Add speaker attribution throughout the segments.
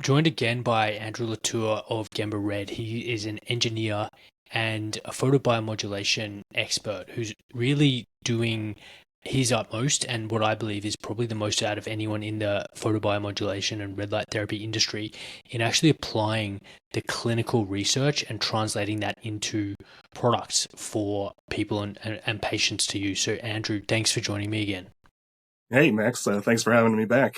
Speaker 1: Joined again by Andrew LaTour of GembaRed. He is an engineer and a photobiomodulation expert who's really doing his utmost and what I believe is probably the most out of anyone in the photobiomodulation and red light therapy industry in actually applying the clinical research and translating that into products for people and patients to use. So, Andrew, thanks for joining me again.
Speaker 2: Hey, Max. Thanks for having me back.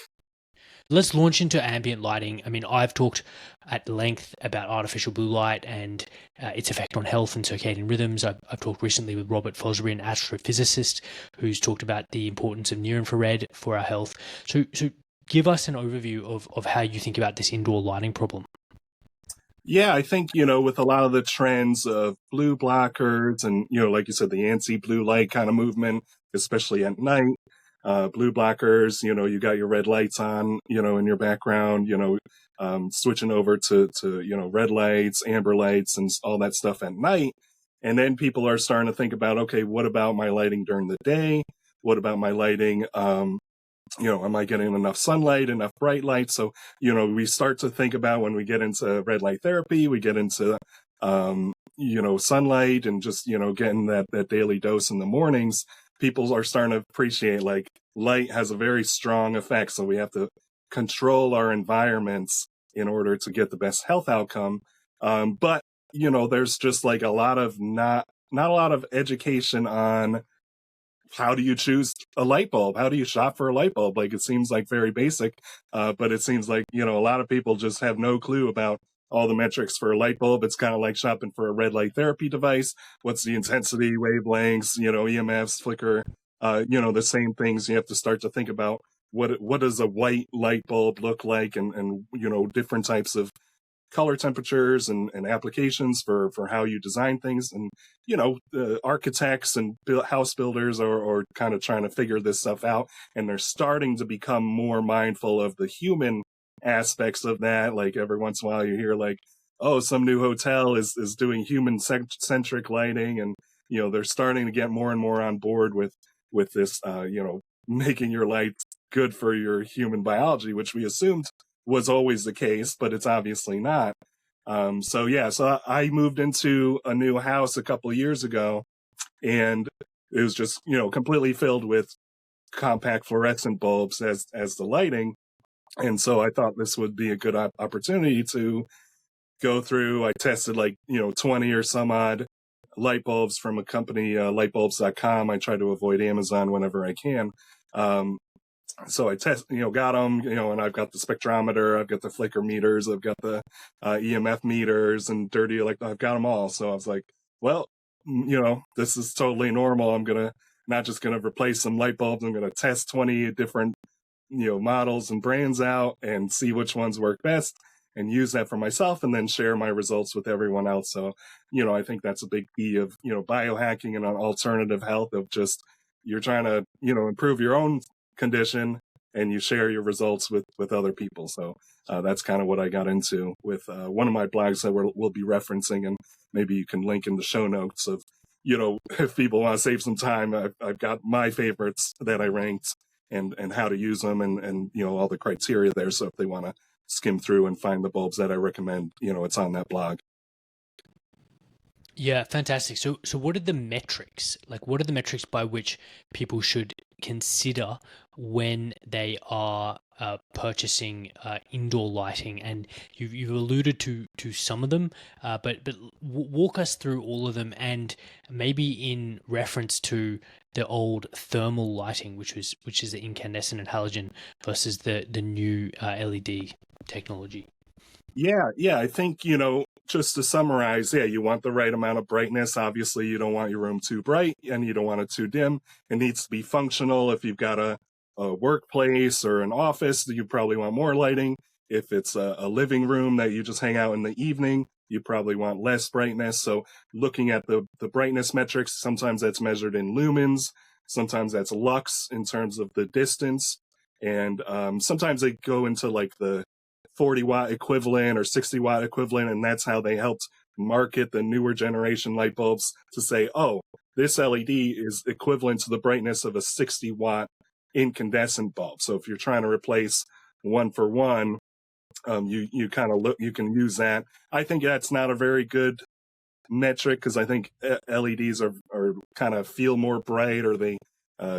Speaker 1: Let's launch into ambient lighting. I mean, I've talked at length about artificial blue light and its effect on health and circadian rhythms. I've talked recently with Robert Fosbury, an astrophysicist, who's talked about the importance of near infrared for our health. So give us an overview of how you think about this indoor lighting problem.
Speaker 2: Yeah, I think, with a lot of the trends of blue blockers and, like you said, the anti-blue light kind of movement, especially at night, blue blockers, you got your red lights on, in your background, switching over to, red lights, amber lights, and all that stuff at night. And then people are starting to think about, okay, what about my lighting during the day? What about my lighting, am I getting enough sunlight, enough bright light? So, we start to think about when we get into red light therapy, we get into, sunlight and just, getting that daily dose in the mornings. People are starting to appreciate like light has a very strong effect. So we have to control our environments in order to get the best health outcome. But, there's just like a lot of not a lot of education on how do you choose a light bulb? How do you shop for a light bulb? Like, it seems like very basic, but it seems like, a lot of people just have no clue about all the metrics for a light bulb. It's kind of like shopping for a red light therapy device. What's the intensity, wavelengths, EMFs, flicker, the same things. You have to start to think about what does a white light bulb look like, and different types of color temperatures and applications for how you design things. And, architects and house builders are kind of trying to figure this stuff out. And they're starting to become more mindful of the human aspects of that. Like every once in a while you hear like, oh, some new hotel is doing human centric lighting. And, they're starting to get more and more on board with this, making your light good for your human biology, which we assumed was always the case, but it's obviously not. So I moved into a new house a couple of years ago, and it was just, completely filled with compact fluorescent bulbs as the lighting. And so I thought this would be a good opportunity to go through. I tested like, 20 or some odd light bulbs from a company, lightbulbs.com. I try to avoid Amazon whenever I can. So I got them, and I've got the spectrometer, I've got the flicker meters, I've got the EMF meters and dirty I've got them all. So I was like, well, this is totally normal. I'm not just going to replace some light bulbs. I'm going to test 20 different, models and brands out and see which ones work best and use that for myself and then share my results with everyone else. So, I think that's a big key of, biohacking and alternative health of just, you're trying to, improve your own condition and you share your results with other people. So that's kind of what I got into with one of my blogs that we'll be referencing, and maybe you can link in the show notes of, if people want to save some time, I've got my favorites that I ranked and how to use them and all the criteria there. So if they want to skim through and find the bulbs that I recommend, it's on that blog.
Speaker 1: Yeah, fantastic. So what are the metrics? Like, what are the metrics by which people should consider when they are purchasing indoor lighting? And you've alluded to some of them, but walk us through all of them, and maybe in reference to the old thermal lighting, which is the incandescent and halogen, versus the new LED technology.
Speaker 2: Yeah. I think, just to summarize, you want the right amount of brightness. Obviously, you don't want your room too bright and you don't want it too dim. It needs to be functional. If you've got a workplace or an office, you probably want more lighting. If it's a living room that you just hang out in the evening, you probably want less brightness. So looking at the brightness metrics, sometimes that's measured in lumens. Sometimes that's lux in terms of the distance. And sometimes they go into like the 40-watt equivalent or 60-watt equivalent, and that's how they helped market the newer generation light bulbs to say, oh, this LED is equivalent to the brightness of a 60-watt incandescent bulb. So if you're trying to replace one for one, you kind of look, you can use that. I think that's not a very good metric because I think LEDs are kind of feel more bright, or they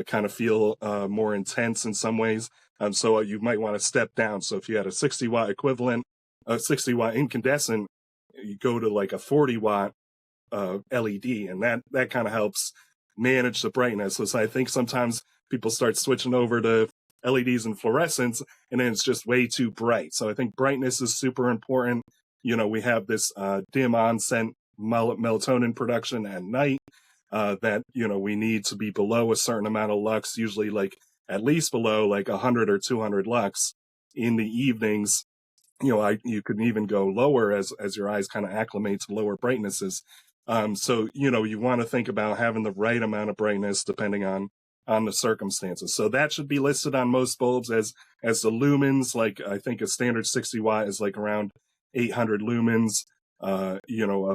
Speaker 2: kind of feel more intense in some ways. So you might want to step down. So if you had a 60 watt equivalent, a 60 watt incandescent, you go to like a 40 watt LED, and that kind of helps manage the brightness. So I think sometimes people start switching over to LEDs and fluorescents, and then it's just way too bright. So I think brightness is super important. We have this dim onset melatonin production at night that, we need to be below a certain amount of lux, usually like at least below like 100 or 200 lux in the evenings. You could even go lower as your eyes kind of acclimate to lower brightnesses. So, you want to think about having the right amount of brightness depending on the circumstances. So that should be listed on most bulbs as the lumens. Like I think a standard 60 watt is like around 800 lumens. A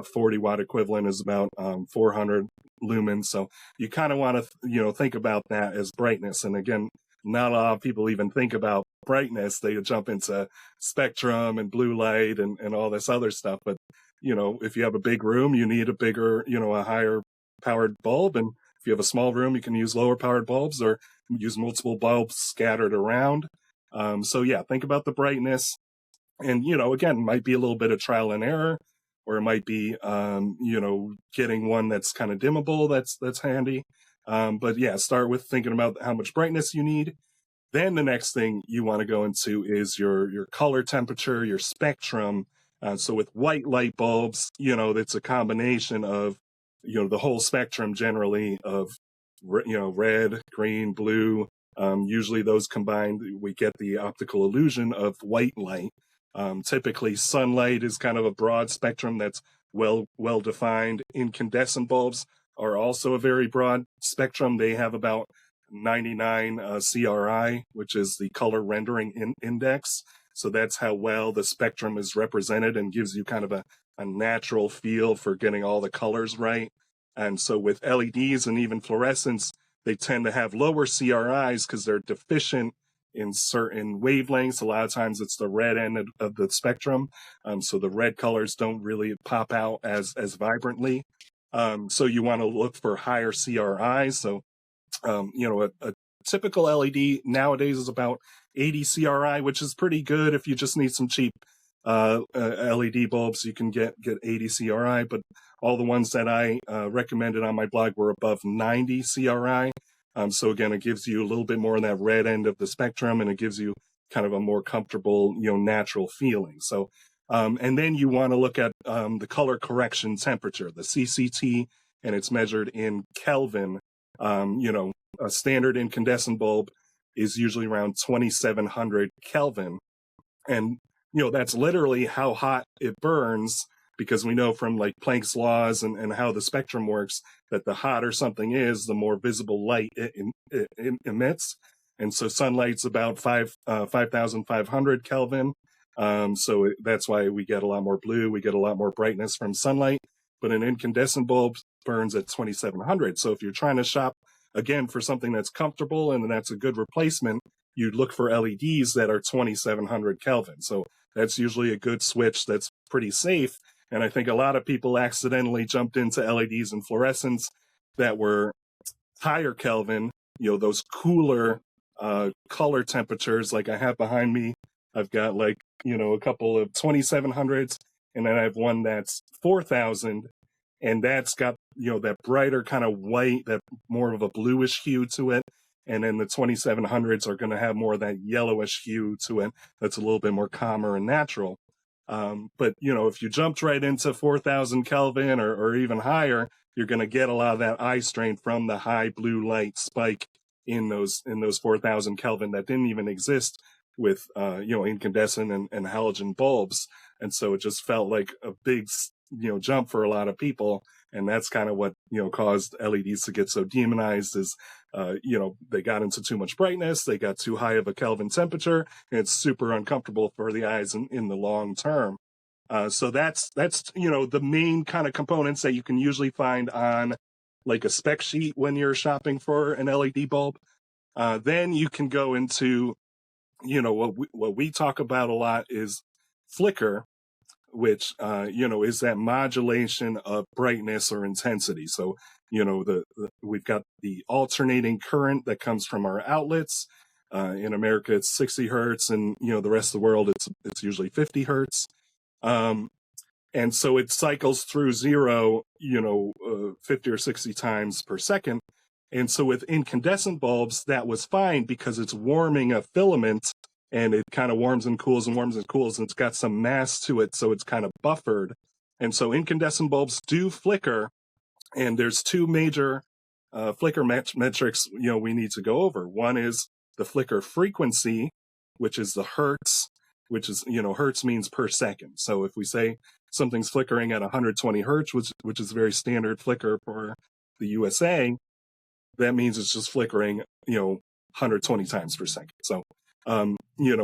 Speaker 2: 40 watt equivalent is about 400 lumens. So you kind of want to, think about that as brightness. And again, not a lot of people even think about brightness. They jump into spectrum and blue light and all this other stuff. But, if you have a big room, you need a bigger, a higher powered bulb. And if you have a small room, you can use lower powered bulbs or use multiple bulbs scattered around. So yeah, think about the brightness. And, again, it might be a little bit of trial and error, or it might be, getting one that's kind of dimmable. That's handy. But yeah, start with thinking about how much brightness you need. Then the next thing you want to go into is your color temperature, your spectrum. So with white light bulbs, it's a combination of, the whole spectrum generally of, red, green, blue. Usually those combined, we get the optical illusion of white light. Typically sunlight is kind of a broad spectrum that's well defined. Incandescent bulbs are also a very broad spectrum. They have about 99 CRI, which is the color rendering index. So that's how well the spectrum is represented and gives you kind of a natural feel for getting all the colors right. And so with LEDs and even fluorescents, they tend to have lower CRIs because they're deficient in certain wavelengths. A lot of times it's the red end of the spectrum. So the red colors don't really pop out as vibrantly. So you want to look for higher CRIs. So, a typical LED nowadays is about 80 CRI, which is pretty good. If you just need some cheap LED bulbs, you can get 80 CRI, but all the ones that I recommended on my blog were above 90 CRI. So again, it gives you a little bit more in that red end of the spectrum, and it gives you kind of a more comfortable, natural feeling. So, and then you want to look at the color correction temperature, the CCT, and it's measured in Kelvin. A standard incandescent bulb is usually around 2700 Kelvin. And, that's literally how hot it burns, because we know from like Planck's laws and how the spectrum works that the hotter something is, the more visible light it emits. And so sunlight's about 5,500 Kelvin. So that's why we get a lot more blue. We get a lot more brightness from sunlight. But an incandescent bulb burns at 2,700. So if you're trying to shop, again, for something that's comfortable and that's a good replacement, you'd look for LEDs that are 2,700 Kelvin. So that's usually a good switch that's pretty safe. And I think a lot of people accidentally jumped into LEDs and fluorescents that were higher Kelvin, those cooler color temperatures. Like I have behind me, I've got like, a couple of 2,700s, and then I have one that's 4,000, and that's got, that brighter kind of white, that more of a bluish hue to it. And then the 2,700s are going to have more of that yellowish hue to it. That's a little bit more calmer and natural. But, if you jumped right into 4,000 Kelvin or even higher, you're going to get a lot of that eye strain from the high blue light spike in those 4,000 Kelvin that didn't even exist with, incandescent and halogen bulbs. And so it just felt like a big, jump for a lot of people. And that's kind of what, caused LEDs to get so demonized is, they got into too much brightness. They got too high of a Kelvin temperature, and it's super uncomfortable for the eyes in the long term. So that's, the main kind of components that you can usually find on like a spec sheet when you're shopping for an LED bulb. Then you can go into, what we talk about a lot is flicker, which is that modulation of brightness or intensity. So we've got the alternating current that comes from our outlets. In America, it's 60 hertz, and the rest of the world, it's usually 50 hertz. And so it cycles through zero, 50 or 60 times per second. And so with incandescent bulbs, that was fine because it's warming a filament, and it kind of warms and cools and warms and cools, and it's got some mass to it, so it's kind of buffered. And so incandescent bulbs do flicker, and there's two major flicker metrics we need to go over. One is the flicker frequency, which is the hertz, which is hertz means per second. So if we say something's flickering at 120 hertz, which is a very standard flicker for the USA, that means it's just flickering 120 times per second. So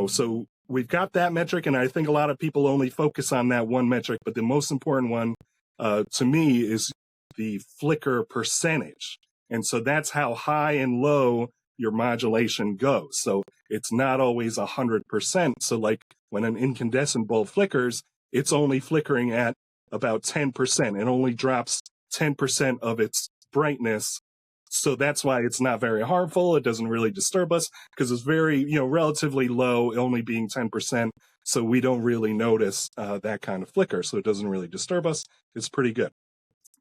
Speaker 2: so we've got that metric, and I think a lot of people only focus on that one metric, but the most important one to me is the flicker percentage. And so that's how high and low your modulation goes. So it's not always 100%. So like when an incandescent bulb flickers, it's only flickering at about 10%. It only drops 10% of its brightness. So that's why it's not very harmful. It doesn't really disturb us because it's very, relatively low, only being 10%. So we don't really notice that kind of flicker. So it doesn't really disturb us. It's pretty good.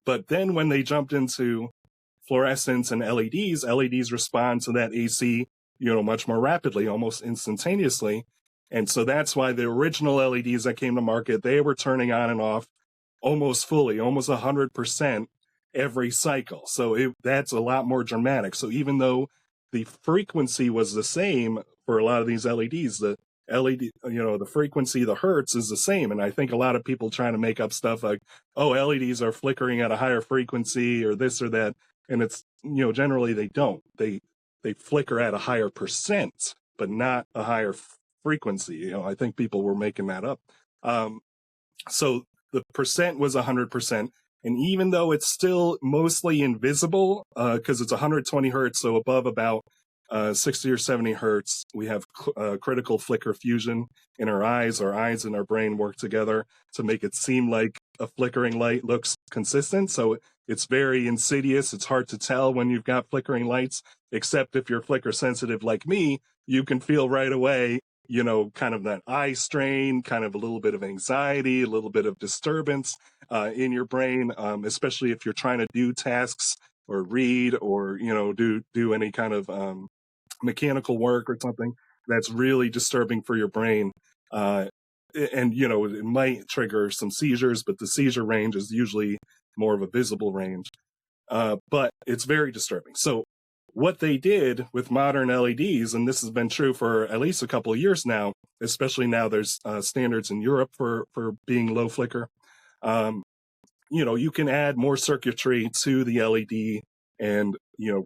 Speaker 2: But then when they jumped into fluorescence and LEDs respond to that AC, much more rapidly, almost instantaneously. And so that's why the original LEDs that came to market, they were turning on and off almost fully, almost 100% every cycle. So that's a lot more dramatic. So even though the frequency was the same for a lot of these LEDs, the LED, the frequency, the hertz is the same. And I think a lot of people trying to make up stuff like, oh, LEDs are flickering at a higher frequency or this or that. And it's, generally they don't. They flicker at a higher percent, but not a higher frequency. I think people were making that up. So the percent was 100%. And even though it's still mostly invisible, because it's 120 hertz, so above about 60 or 70 hertz, we have critical flicker fusion in our eyes. Our eyes and our brain work together to make it seem like a flickering light looks consistent. So it's very insidious. It's hard to tell when you've got flickering lights, except if you're flicker sensitive like me, you can feel right away, kind of that eye strain, kind of a little bit of anxiety, a little bit of disturbance in your brain, especially if you're trying to do tasks or read or, do any kind of mechanical work or something that's really disturbing for your brain. And, it might trigger some seizures, but the seizure range is usually more of a visible range. But it's very disturbing. So what they did with modern LEDs, and this has been true for at least a couple of years now, especially now there's standards in Europe for being low flicker. You can add more circuitry to the LED and,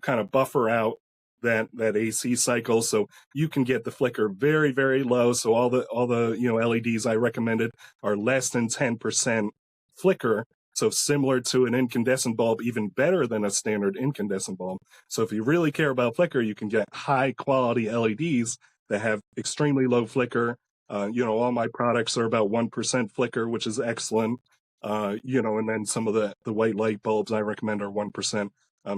Speaker 2: kind of buffer out that AC cycle. So you can get the flicker very, very low. So all the LEDs I recommended are less than 10% flicker. So similar to an incandescent bulb, even better than a standard incandescent bulb. So if you really care about flicker, you can get high quality LEDs that have extremely low flicker. All my products are about 1% flicker, which is excellent. And then some of the white light bulbs I recommend are 1%.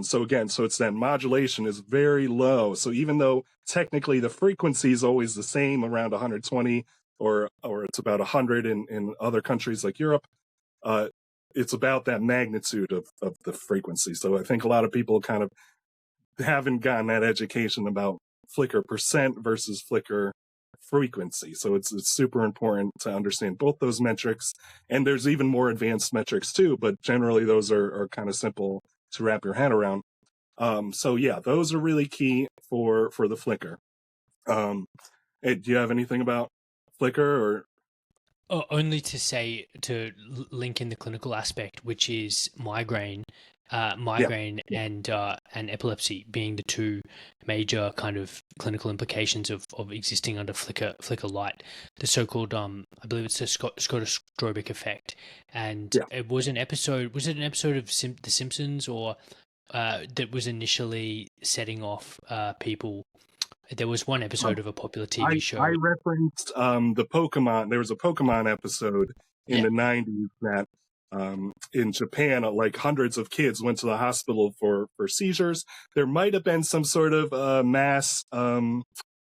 Speaker 2: So it's that modulation is very low. So even though technically the frequency is always the same around 120 or it's about 100 in other countries like Europe, it's about that magnitude of the frequency. So I think a lot of people kind of haven't gotten that education about flicker percent versus flicker frequency. So it's super important to understand both those metrics. And there's even more advanced metrics too, but generally those are kind of simple to wrap your head around. Those are really key for the flicker. Hey, do you have anything about flicker or?
Speaker 1: Only to say to link in the clinical aspect, which is migraine, and epilepsy being the two major kind of clinical implications of existing under flicker light. The so-called I believe it's the Scotostrobic effect, and it was an episode. Was it an episode of The Simpsons or that was initially setting off people? There was one episode of a popular TV show.
Speaker 2: I referenced the Pokemon. There was a Pokemon episode in the 90s that in Japan, like hundreds of kids went to the hospital for seizures. There might have been some sort of mass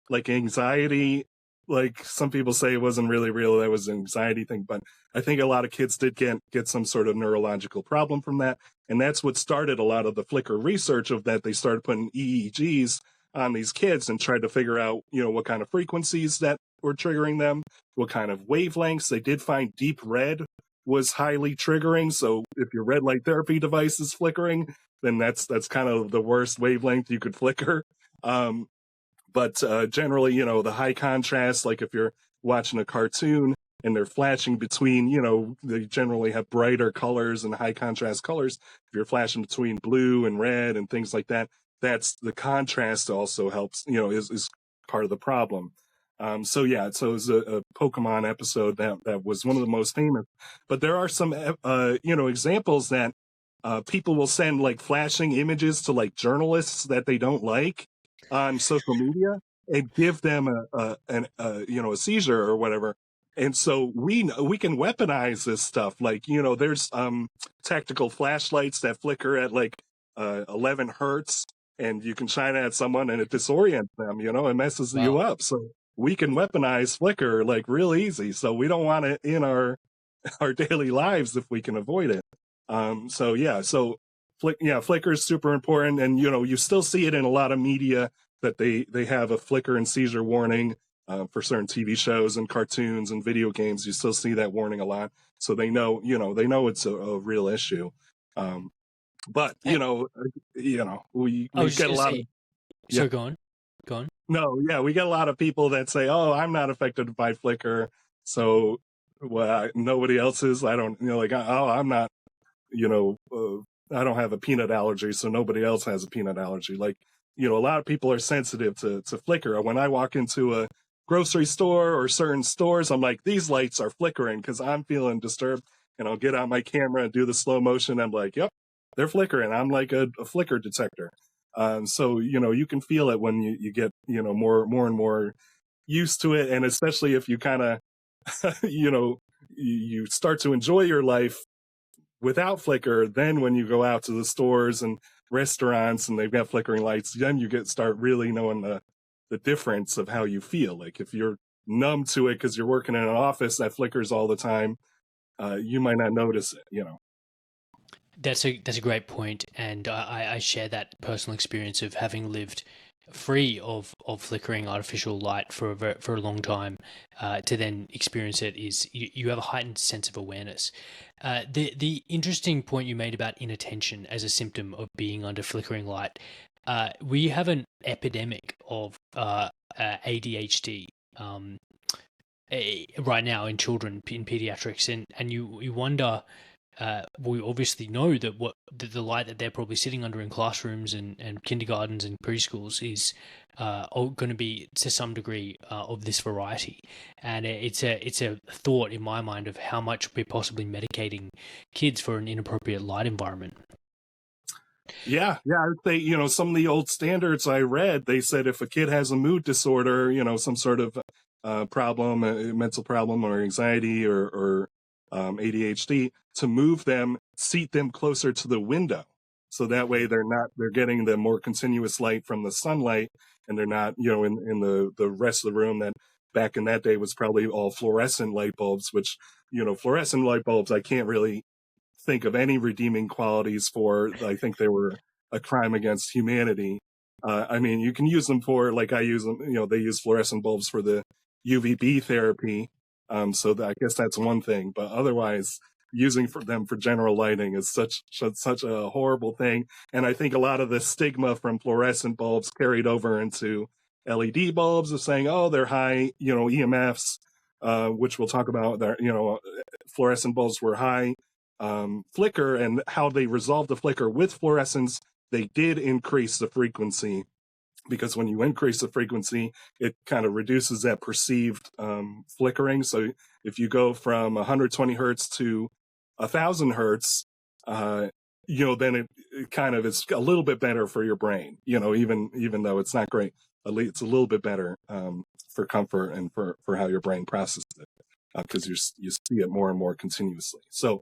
Speaker 2: like anxiety. Like some people say it wasn't really real. That was an anxiety thing. But I think a lot of kids did get some sort of neurological problem from that. And that's what started a lot of the flicker research of that. They started putting EEGs on these kids and tried to figure out, what kind of frequencies that were triggering them, what kind of wavelengths. They did find deep red was highly triggering. So if your red light therapy device is flickering, then that's kind of the worst wavelength you could flicker. But generally, the high contrast, like if you're watching a cartoon and they're flashing between, they generally have brighter colors and high contrast colors. If you're flashing between blue and red and things like that, that's the contrast also helps, is part of the problem. So it was a Pokemon episode that was one of the most famous. But there are some, examples that people will send like flashing images to like journalists that they don't like on social media and give them a seizure or whatever. And so we can weaponize this stuff. Like, there's tactical flashlights that flicker at like 11 hertz, and you can shine it at someone and it disorients them, it messes you up. So we can weaponize flicker like real easy. So we don't want it in our daily lives if we can avoid it. Flicker is super important. And, you still see it in a lot of media that they have a flicker and seizure warning for certain TV shows and cartoons and video games. You still see that warning a lot. So they know it's a real issue. But we get a lot of.
Speaker 1: So go on.
Speaker 2: No, we get a lot of people that say, "Oh, I'm not affected by flicker, so nobody else is." I don't, I'm not, I don't have a peanut allergy, so nobody else has a peanut allergy. Like, a lot of people are sensitive to flicker. When I walk into a grocery store or certain stores, I'm like, these lights are flickering because I'm feeling disturbed, and I'll get out my camera and do the slow motion. I'm like, yep, they're flickering. I'm like a flicker detector. So, you can feel it when you get, more and more used to it. And especially if you kind of, you start to enjoy your life without flicker, then when you go out to the stores and restaurants and they've got flickering lights, then you start really knowing the difference of how you feel. Like if you're numb to it because you're working in an office that flickers all the time, you might not notice it,
Speaker 1: That's a great point, and I share that personal experience of having lived free of flickering artificial light for a long time. To then experience it is you have a heightened sense of awareness. The interesting point you made about inattention as a symptom of being under flickering light. We have an epidemic of ADHD. Right now in children in pediatrics, and you wonder. We obviously know that the light that they're probably sitting under in classrooms and kindergartens and preschools is going to be to some degree of this variety, and it's a thought in my mind of how much we're possibly medicating kids for an inappropriate light environment.
Speaker 2: Yeah, I would say, some of the old standards I read, they said if a kid has a mood disorder, some sort of problem, a mental problem or anxiety or ADHD, to move them, seat them closer to the window. So that way they're getting the more continuous light from the sunlight, and they're not, in the rest of the room that back in that day was probably all fluorescent light bulbs, which, fluorescent light bulbs, I can't really think of any redeeming qualities for. I think they were a crime against humanity. I mean, you can use them for, like I use them, they use fluorescent bulbs for the UVB therapy. So I guess that's one thing, but otherwise using them for general lighting is such a horrible thing. And I think a lot of the stigma from fluorescent bulbs carried over into LED bulbs of saying, oh, they're high, EMFs, which we'll talk about. Fluorescent bulbs were high flicker, and how they resolved the flicker with fluorescence. They did increase the frequency, because when you increase the frequency, it kind of reduces that perceived flickering. So if you go from 120 hertz to 1,000 hertz, then it kind of is a little bit better for your brain, even though it's not great. it's a little bit better for comfort and for how your brain processes it, because you see it more and more continuously. So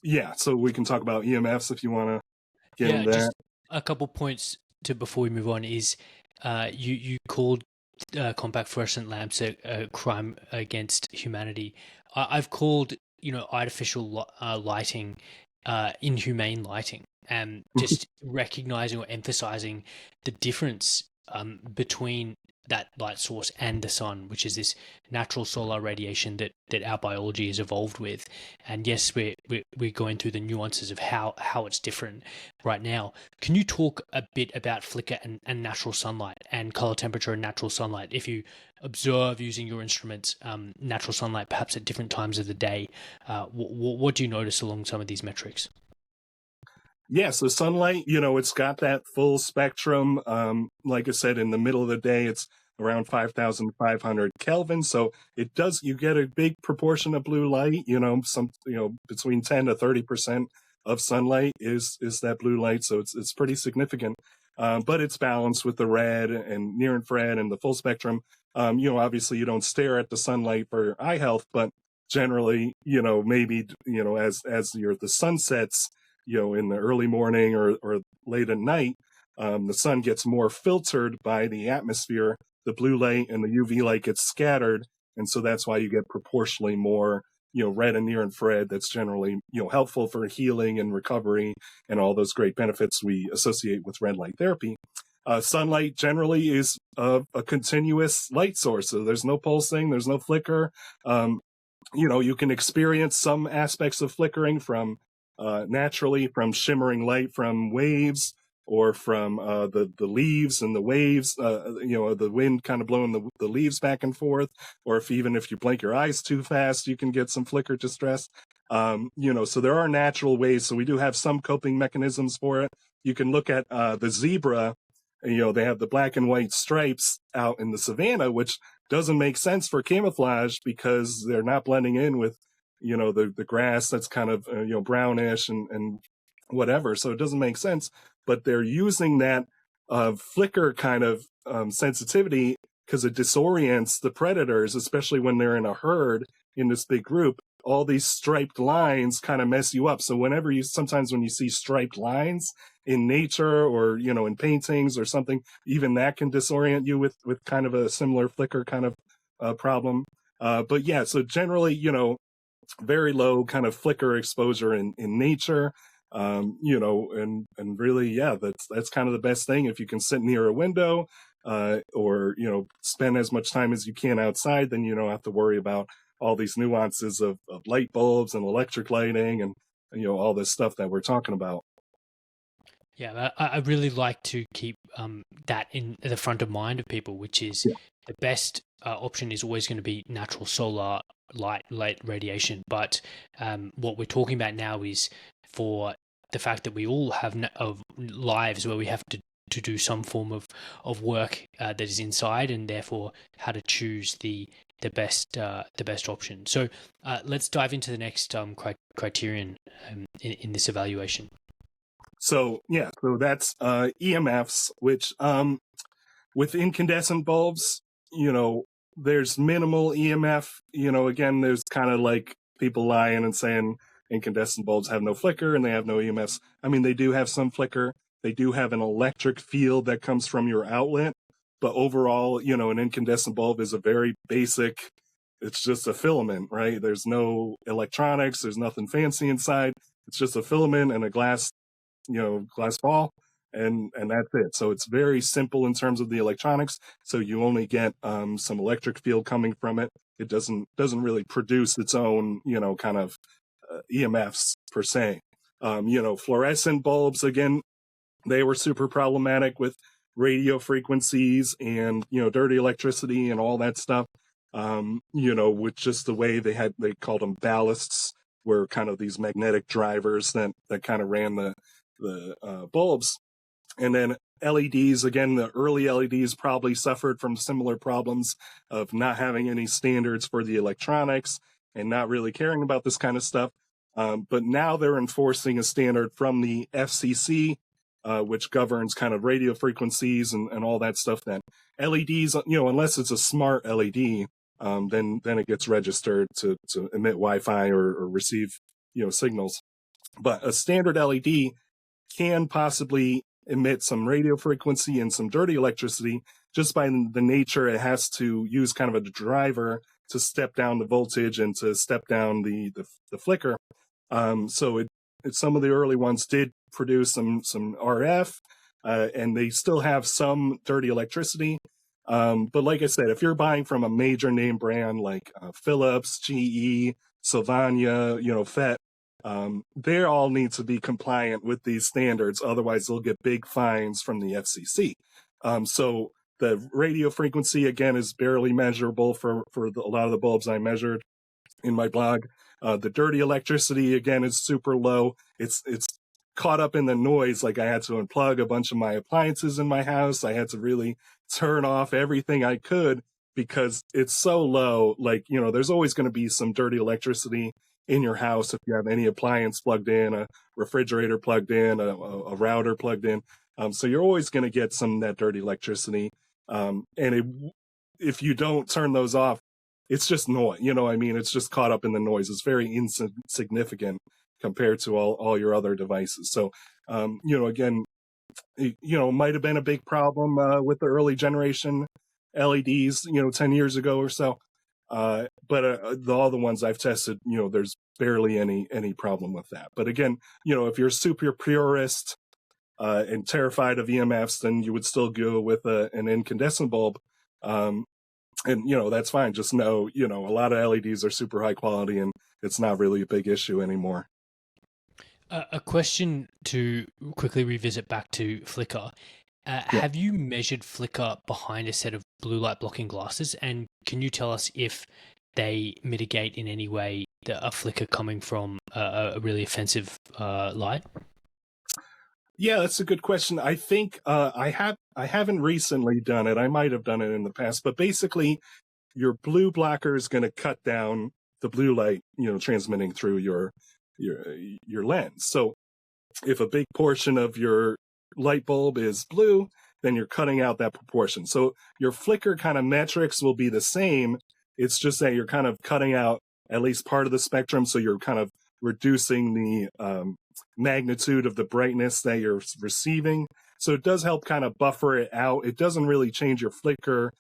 Speaker 2: yeah, so we can talk about EMFs if you want to get into that.
Speaker 1: Just a couple points to before we move on is you called compact fluorescent lamps a crime against humanity. I've called artificial lighting inhumane lighting, and just recognizing or emphasizing the difference between that light source and the sun, which is this natural solar radiation that our biology has evolved with. And yes, we're going through the nuances of how it's different right now. Can you talk a bit about flicker and natural sunlight and color temperature and natural sunlight? If you observe using your instruments natural sunlight perhaps at different times of the day, what do you notice along some of these metrics?
Speaker 2: Yeah, so sunlight, it's got that full spectrum. Like I said, in the middle of the day, it's around 5,500 Kelvin. So you get a big proportion of blue light, between 10 to 30% of sunlight is that blue light. So it's pretty significant. But it's balanced with the red and near infrared and the full spectrum. Obviously you don't stare at the sunlight for eye health, but generally, maybe, as the sun sets, in the early morning or late at night, the sun gets more filtered by the atmosphere. The blue light and the UV light gets scattered. And so that's why you get proportionally more, red and near infrared. That's generally, helpful for healing and recovery and all those great benefits we associate with red light therapy. Sunlight generally is a continuous light source. So there's no pulsing, there's no flicker. You can experience some aspects of flickering from naturally from shimmering light from waves or from the leaves and the waves, the wind kind of blowing the leaves back and forth, or if you blink your eyes too fast, you can get some flicker distress. So there are natural ways. So we do have some coping mechanisms for it. You can look at the zebra. They have the black and white stripes out in the savanna, which doesn't make sense for camouflage because they're not blending in with the grass that's kind of, brownish and whatever. So it doesn't make sense, but they're using that flicker kind of sensitivity because it disorients the predators, especially when they're in a herd in this big group. All these striped lines kind of mess you up. So sometimes when you see striped lines in nature or, in paintings or something, even that can disorient you with kind of a similar flicker kind of problem. But yeah, so generally, very low kind of flicker exposure in nature, and really, yeah, that's kind of the best thing. If you can sit near a window, or, spend as much time as you can outside, then you don't have to worry about all these nuances of light bulbs and electric lighting and, all this stuff that we're talking about.
Speaker 1: Yeah, I really like to keep that in the front of mind of people, which is the best option is always going to be natural solar light radiation. But what we're talking about now is for the fact that we all have of lives where we have to do some form of work that is inside, and therefore how to choose the best option. So let's dive into the next criterion in this evaluation.
Speaker 2: So that's EMFs, which with incandescent bulbs, there's minimal EMF. Again, there's kind of like people lying and saying incandescent bulbs have no flicker and they have no EMFs. I mean, they do have some flicker. They do have an electric field that comes from your outlet. But overall, an incandescent bulb is a very basic, it's just a filament, right? There's no electronics. There's nothing fancy inside. It's just a filament and a glass ball, and that's it. So it's very simple in terms of the electronics. So you only get some electric field coming from it. It doesn't really produce its own, kind of EMFs per se. Fluorescent bulbs, again, they were super problematic with radio frequencies and, dirty electricity and all that stuff. With just the way they called them ballasts, were kind of these magnetic drivers that kind of ran the bulbs. And then LEDs, again, the early LEDs probably suffered from similar problems of not having any standards for the electronics and not really caring about this kind of stuff. But now they're enforcing a standard from the FCC which governs kind of radio frequencies and all that stuff. That LEDs, unless it's a smart LED, then it gets registered to emit Wi-Fi or receive, signals. But a standard LED can possibly emit some radio frequency and some dirty electricity just by the nature it has to use kind of a driver to step down the voltage and to step down the flicker. So some of the early ones did produce some RF, and they still have some dirty electricity. But like I said, if you're buying from a major name brand like Philips, GE, Sylvania, FET, they all need to be compliant with these standards. Otherwise, they'll get big fines from the FCC. So the radio frequency, again, is barely measurable for a lot of the bulbs I measured in my blog. The dirty electricity, again, is super low. It's caught up in the noise. Like I had to unplug a bunch of my appliances in my house. I had to really turn off everything I could because it's so low. Like, there's always going to be some dirty electricity in your house if you have any appliance plugged in, a refrigerator plugged in, a router plugged in. So you're always going to get some of that dirty electricity. If you don't turn those off, it's just noise. It's just caught up in the noise. It's very insignificant compared to all your other devices. So, again, might have been a big problem with the early generation LEDs, 10 years ago or so. But all the ones I've tested, there's barely any problem with that. But again, if you're a super purist and terrified of EMFs, then you would still go with an incandescent bulb. And, that's fine. Just know, a lot of LEDs are super high quality and it's not really a big issue anymore.
Speaker 1: A question to quickly revisit back to flicker. Have you measured flicker behind a set of blue light blocking glasses? And can you tell us if they mitigate in any way a flicker coming from a really offensive light?
Speaker 2: Yeah, that's a good question. I think I haven't recently done it. I might have done it in the past, but basically your blue blocker is going to cut down the blue light, transmitting through your lens. So if a big portion of your light bulb is blue, then you're cutting out that proportion. So your flicker kind of metrics will be the same. It's just that you're kind of cutting out at least part of the spectrum. So you're kind of reducing the magnitude of the brightness that you're receiving. So it does help kind of buffer it out. It doesn't really change your flicker.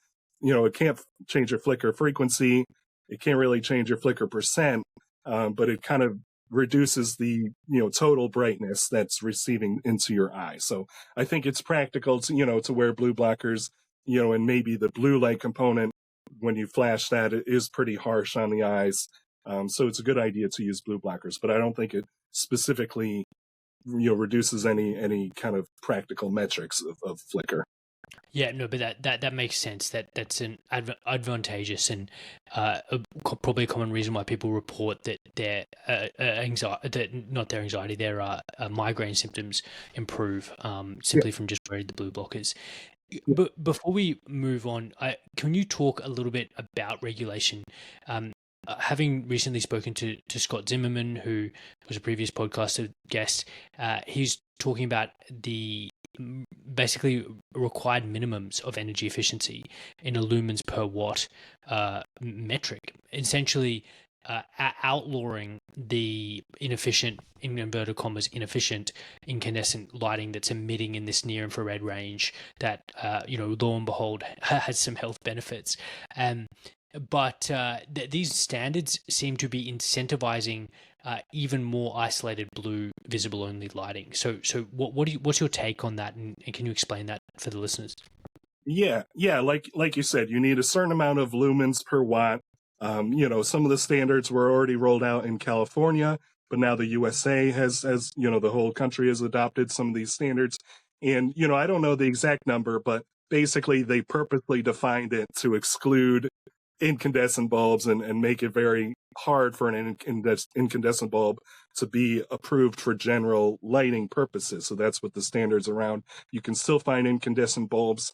Speaker 2: It can't change your flicker frequency. It can't really change your flicker percent, but it kind of reduces the total brightness that's receiving into your eye. So I think it's practical to wear blue blockers, and maybe the blue light component when you flash that, it is pretty harsh on the eyes. So it's a good idea to use blue blockers, but I don't think it specifically reduces any kind of practical metrics of flicker.
Speaker 1: Yeah, no, but that makes sense. That's an advantageous and probably a common reason why people report that their migraine symptoms improve simply from just wearing the blue blockers. But before we move on, can you talk a little bit about regulation? Having recently spoken to Scott Zimmerman, who was a previous podcast guest, he's talking about the basically required minimums of energy efficiency in a lumens per watt metric, essentially outlawing the inefficient, in inverted commas, inefficient incandescent lighting that's emitting in this near infrared range that, lo and behold, has some health benefits. But these standards seem to be incentivizing even more isolated blue visible only lighting. So what's your take on that, and can you explain that for the listeners?
Speaker 2: Yeah, like you said, you need a certain amount of lumens per watt. Some of the standards were already rolled out in California, but now the USA has the whole country has adopted some of these standards. And I don't know the exact number, but basically they purposely defined it to exclude incandescent bulbs and make it very hard for an incandescent bulb to be approved for general lighting purposes. So that's what the standard's around. You can still find incandescent bulbs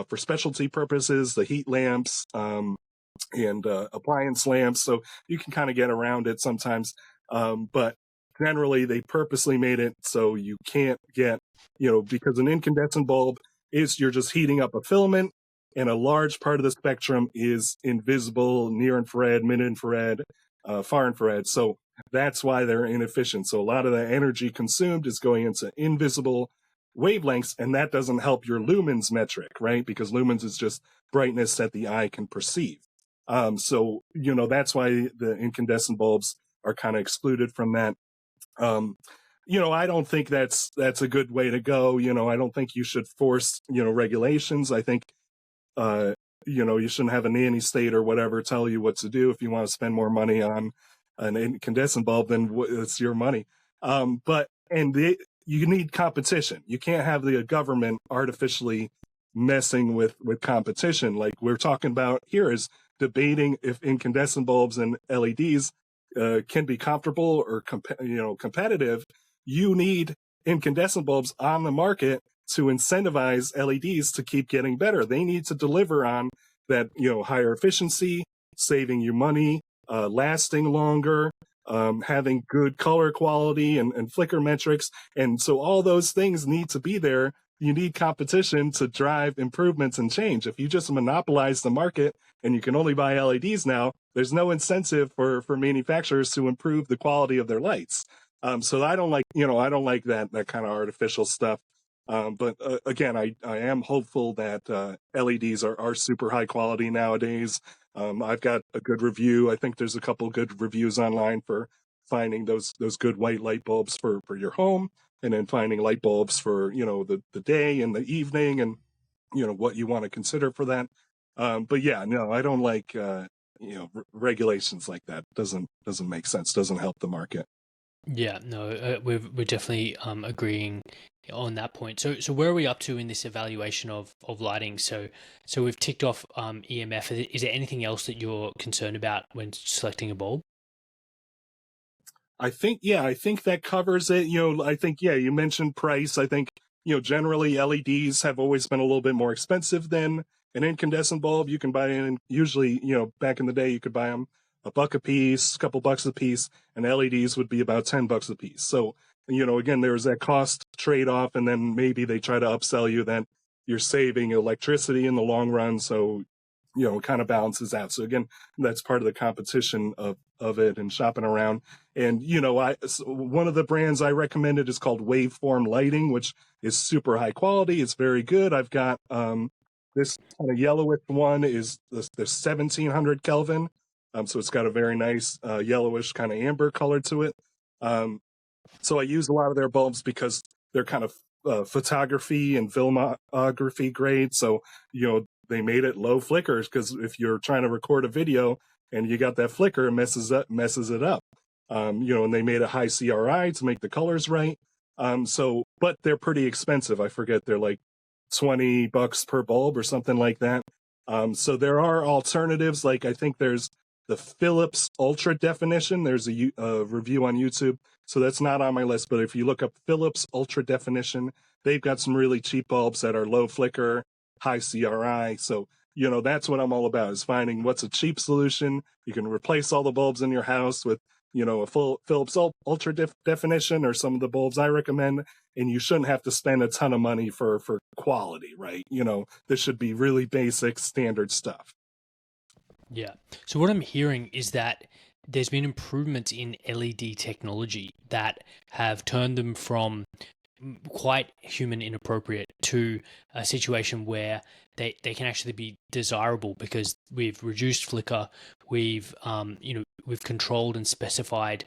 Speaker 2: for specialty purposes, the heat lamps and appliance lamps. So you can kind of get around it sometimes. But generally they purposely made it so you can't get, because an incandescent bulb is you're just heating up a filament, and a large part of the spectrum is invisible, near infrared, mid infrared, far infrared. So that's why they're inefficient. So a lot of the energy consumed is going into invisible wavelengths, and that doesn't help your lumens metric, right? Because lumens is just brightness that the eye can perceive. So that's why the incandescent bulbs are kind of excluded from that. I don't think that's a good way to go. I don't think you should force regulations. I think you shouldn't have a nanny state or whatever tell you what to do. If you want to spend more money on an incandescent bulb, then it's your money. You need competition. You can't have the government artificially messing with competition. Like we're talking about here is debating if incandescent bulbs and LEDs can be comparable or competitive. You need incandescent bulbs on the market to incentivize LEDs to keep getting better. They need to deliver on that, higher efficiency, saving you money, lasting longer, having good color quality and flicker metrics. And so all those things need to be there. You need competition to drive improvements and change. If you just monopolize the market and you can only buy LEDs now, there's no incentive for manufacturers to improve the quality of their lights. So I don't like that kind of artificial stuff. But again, I am hopeful that LEDs are super high quality nowadays. I've got a good review. I think there's a couple good reviews online for finding those good white light bulbs for your home, and then finding light bulbs for the day and the evening, and what you want to consider for that. But yeah, no, I don't like regulations like that. Doesn't make sense. Doesn't help the market.
Speaker 1: Yeah, no, we're definitely agreeing on that point. So where are we up to in this evaluation of lighting? So we've ticked off EMF. Is there anything else that you're concerned about when selecting a bulb?
Speaker 2: I think that covers it. I think, you mentioned price. I think, generally LEDs have always been a little bit more expensive than an incandescent bulb. You can buy in, usually, back in the day, you could buy them $1 a piece, couple bucks a piece, and LEDs would be about $10 a piece. So, again, there's that cost trade-off, and then maybe they try to upsell you that you're saving electricity in the long run. So, it kind of balances out. So again, that's part of the competition of it and shopping around. And, one of the brands I recommended is called Waveform Lighting, which is super high quality. It's very good. I've got, this kind of yellowish one is the 1700 Kelvin. So it's got a very nice, yellowish kind of amber color to it. So I use a lot of their bulbs because they're kind of, photography and filmography grade. So, they made it low flickers, because if you're trying to record a video and you got that flicker, it messes it up. And they made a high CRI to make the colors right. But they're pretty expensive. I forget, they're like $20 per bulb or something like that. So there are alternatives. Like I think there's the Philips Ultra Definition. There's a review on YouTube. So that's not on my list, but if you look up Philips Ultra Definition, they've got some really cheap bulbs that are low flicker, high CRI. So, that's what I'm all about, is finding what's a cheap solution. You can replace all the bulbs in your house with, a full Philips Ultra Definition or some of the bulbs I recommend, and you shouldn't have to spend a ton of money for quality, right? This should be really basic standard stuff.
Speaker 1: Yeah. So what I'm hearing is that there's been improvements in LED technology that have turned them from quite human inappropriate to a situation where they can actually be desirable, because we've reduced flicker, we've controlled and specified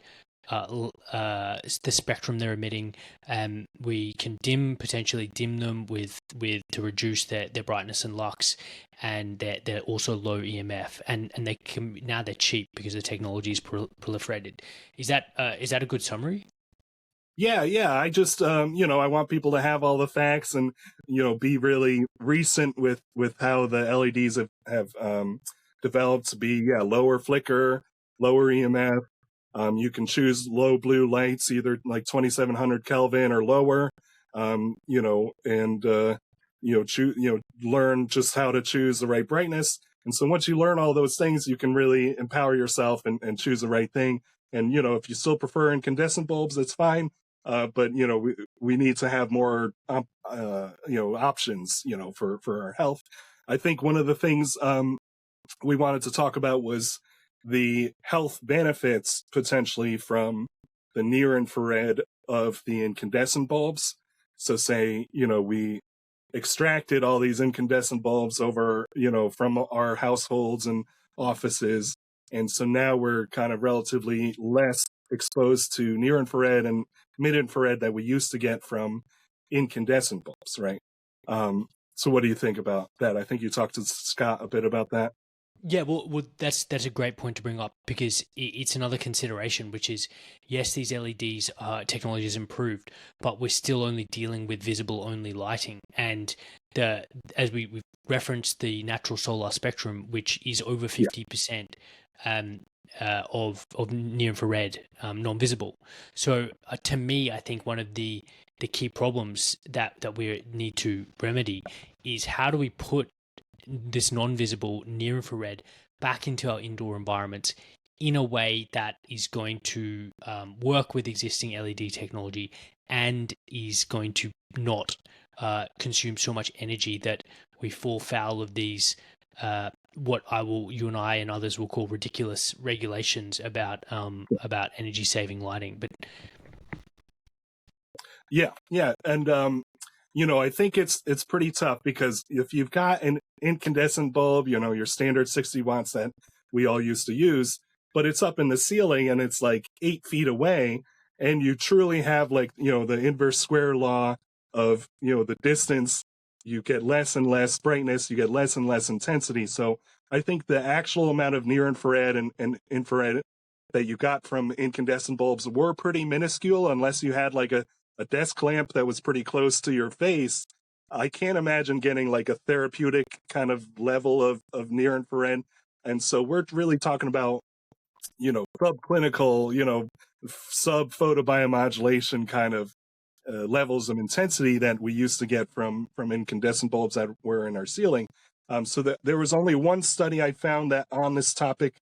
Speaker 1: the spectrum they're emitting, and we can potentially dim them with to reduce their brightness and lux, and they're also low EMF, and they're cheap because the technology is proliferated. Is that a good summary?
Speaker 2: Yeah. I just, I want people to have all the facts and, be really recent with how the LEDs have developed to be, lower flicker, lower EMF. You can choose low blue lights, either like 2700 Kelvin or lower, learn just how to choose the right brightness. And so once you learn all those things, you can really empower yourself and choose the right thing. And, if you still prefer incandescent bulbs, that's fine. But, we need to have more, options, for our health. I think one of the things we wanted to talk about was the health benefits potentially from the near infrared of the incandescent bulbs. So say, we extracted all these incandescent bulbs over, from our households and offices. And so now we're kind of relatively less exposed to near infrared and mid infrared that we used to get from incandescent bulbs, right? So what do you think about that? I think you talked to Scott a bit about that.
Speaker 1: Yeah, well, that's a great point to bring up because it's another consideration, which is yes, these LEDs technology has improved, but we're still only dealing with visible only lighting, and as we've referenced the natural solar spectrum, which is over 50% of near infrared non-visible. So to me, I think one of the key problems that we need to remedy is how do we put this non-visible near infrared back into our indoor environments in a way that is going to work with existing LED technology and is going to not consume so much energy that we fall foul of these what you and I and others will call ridiculous regulations about energy saving lighting. But
Speaker 2: yeah, and I think it's pretty tough because if you've got an incandescent bulb, your standard 60 watts that we all used to use, but it's up in the ceiling and it's like 8 feet away, and you truly have like, the inverse square law of, the distance, you get less and less brightness, you get less and less intensity. So I think the actual amount of near infrared and infrared that you got from incandescent bulbs were pretty minuscule unless you had like a desk lamp that was pretty close to your face. I can't imagine getting like a therapeutic kind of level of near infrared. And so we're really talking about, subclinical, sub photobiomodulation kind of levels of intensity that we used to get from incandescent bulbs that were in our ceiling. So that there was only one study I found that on this topic.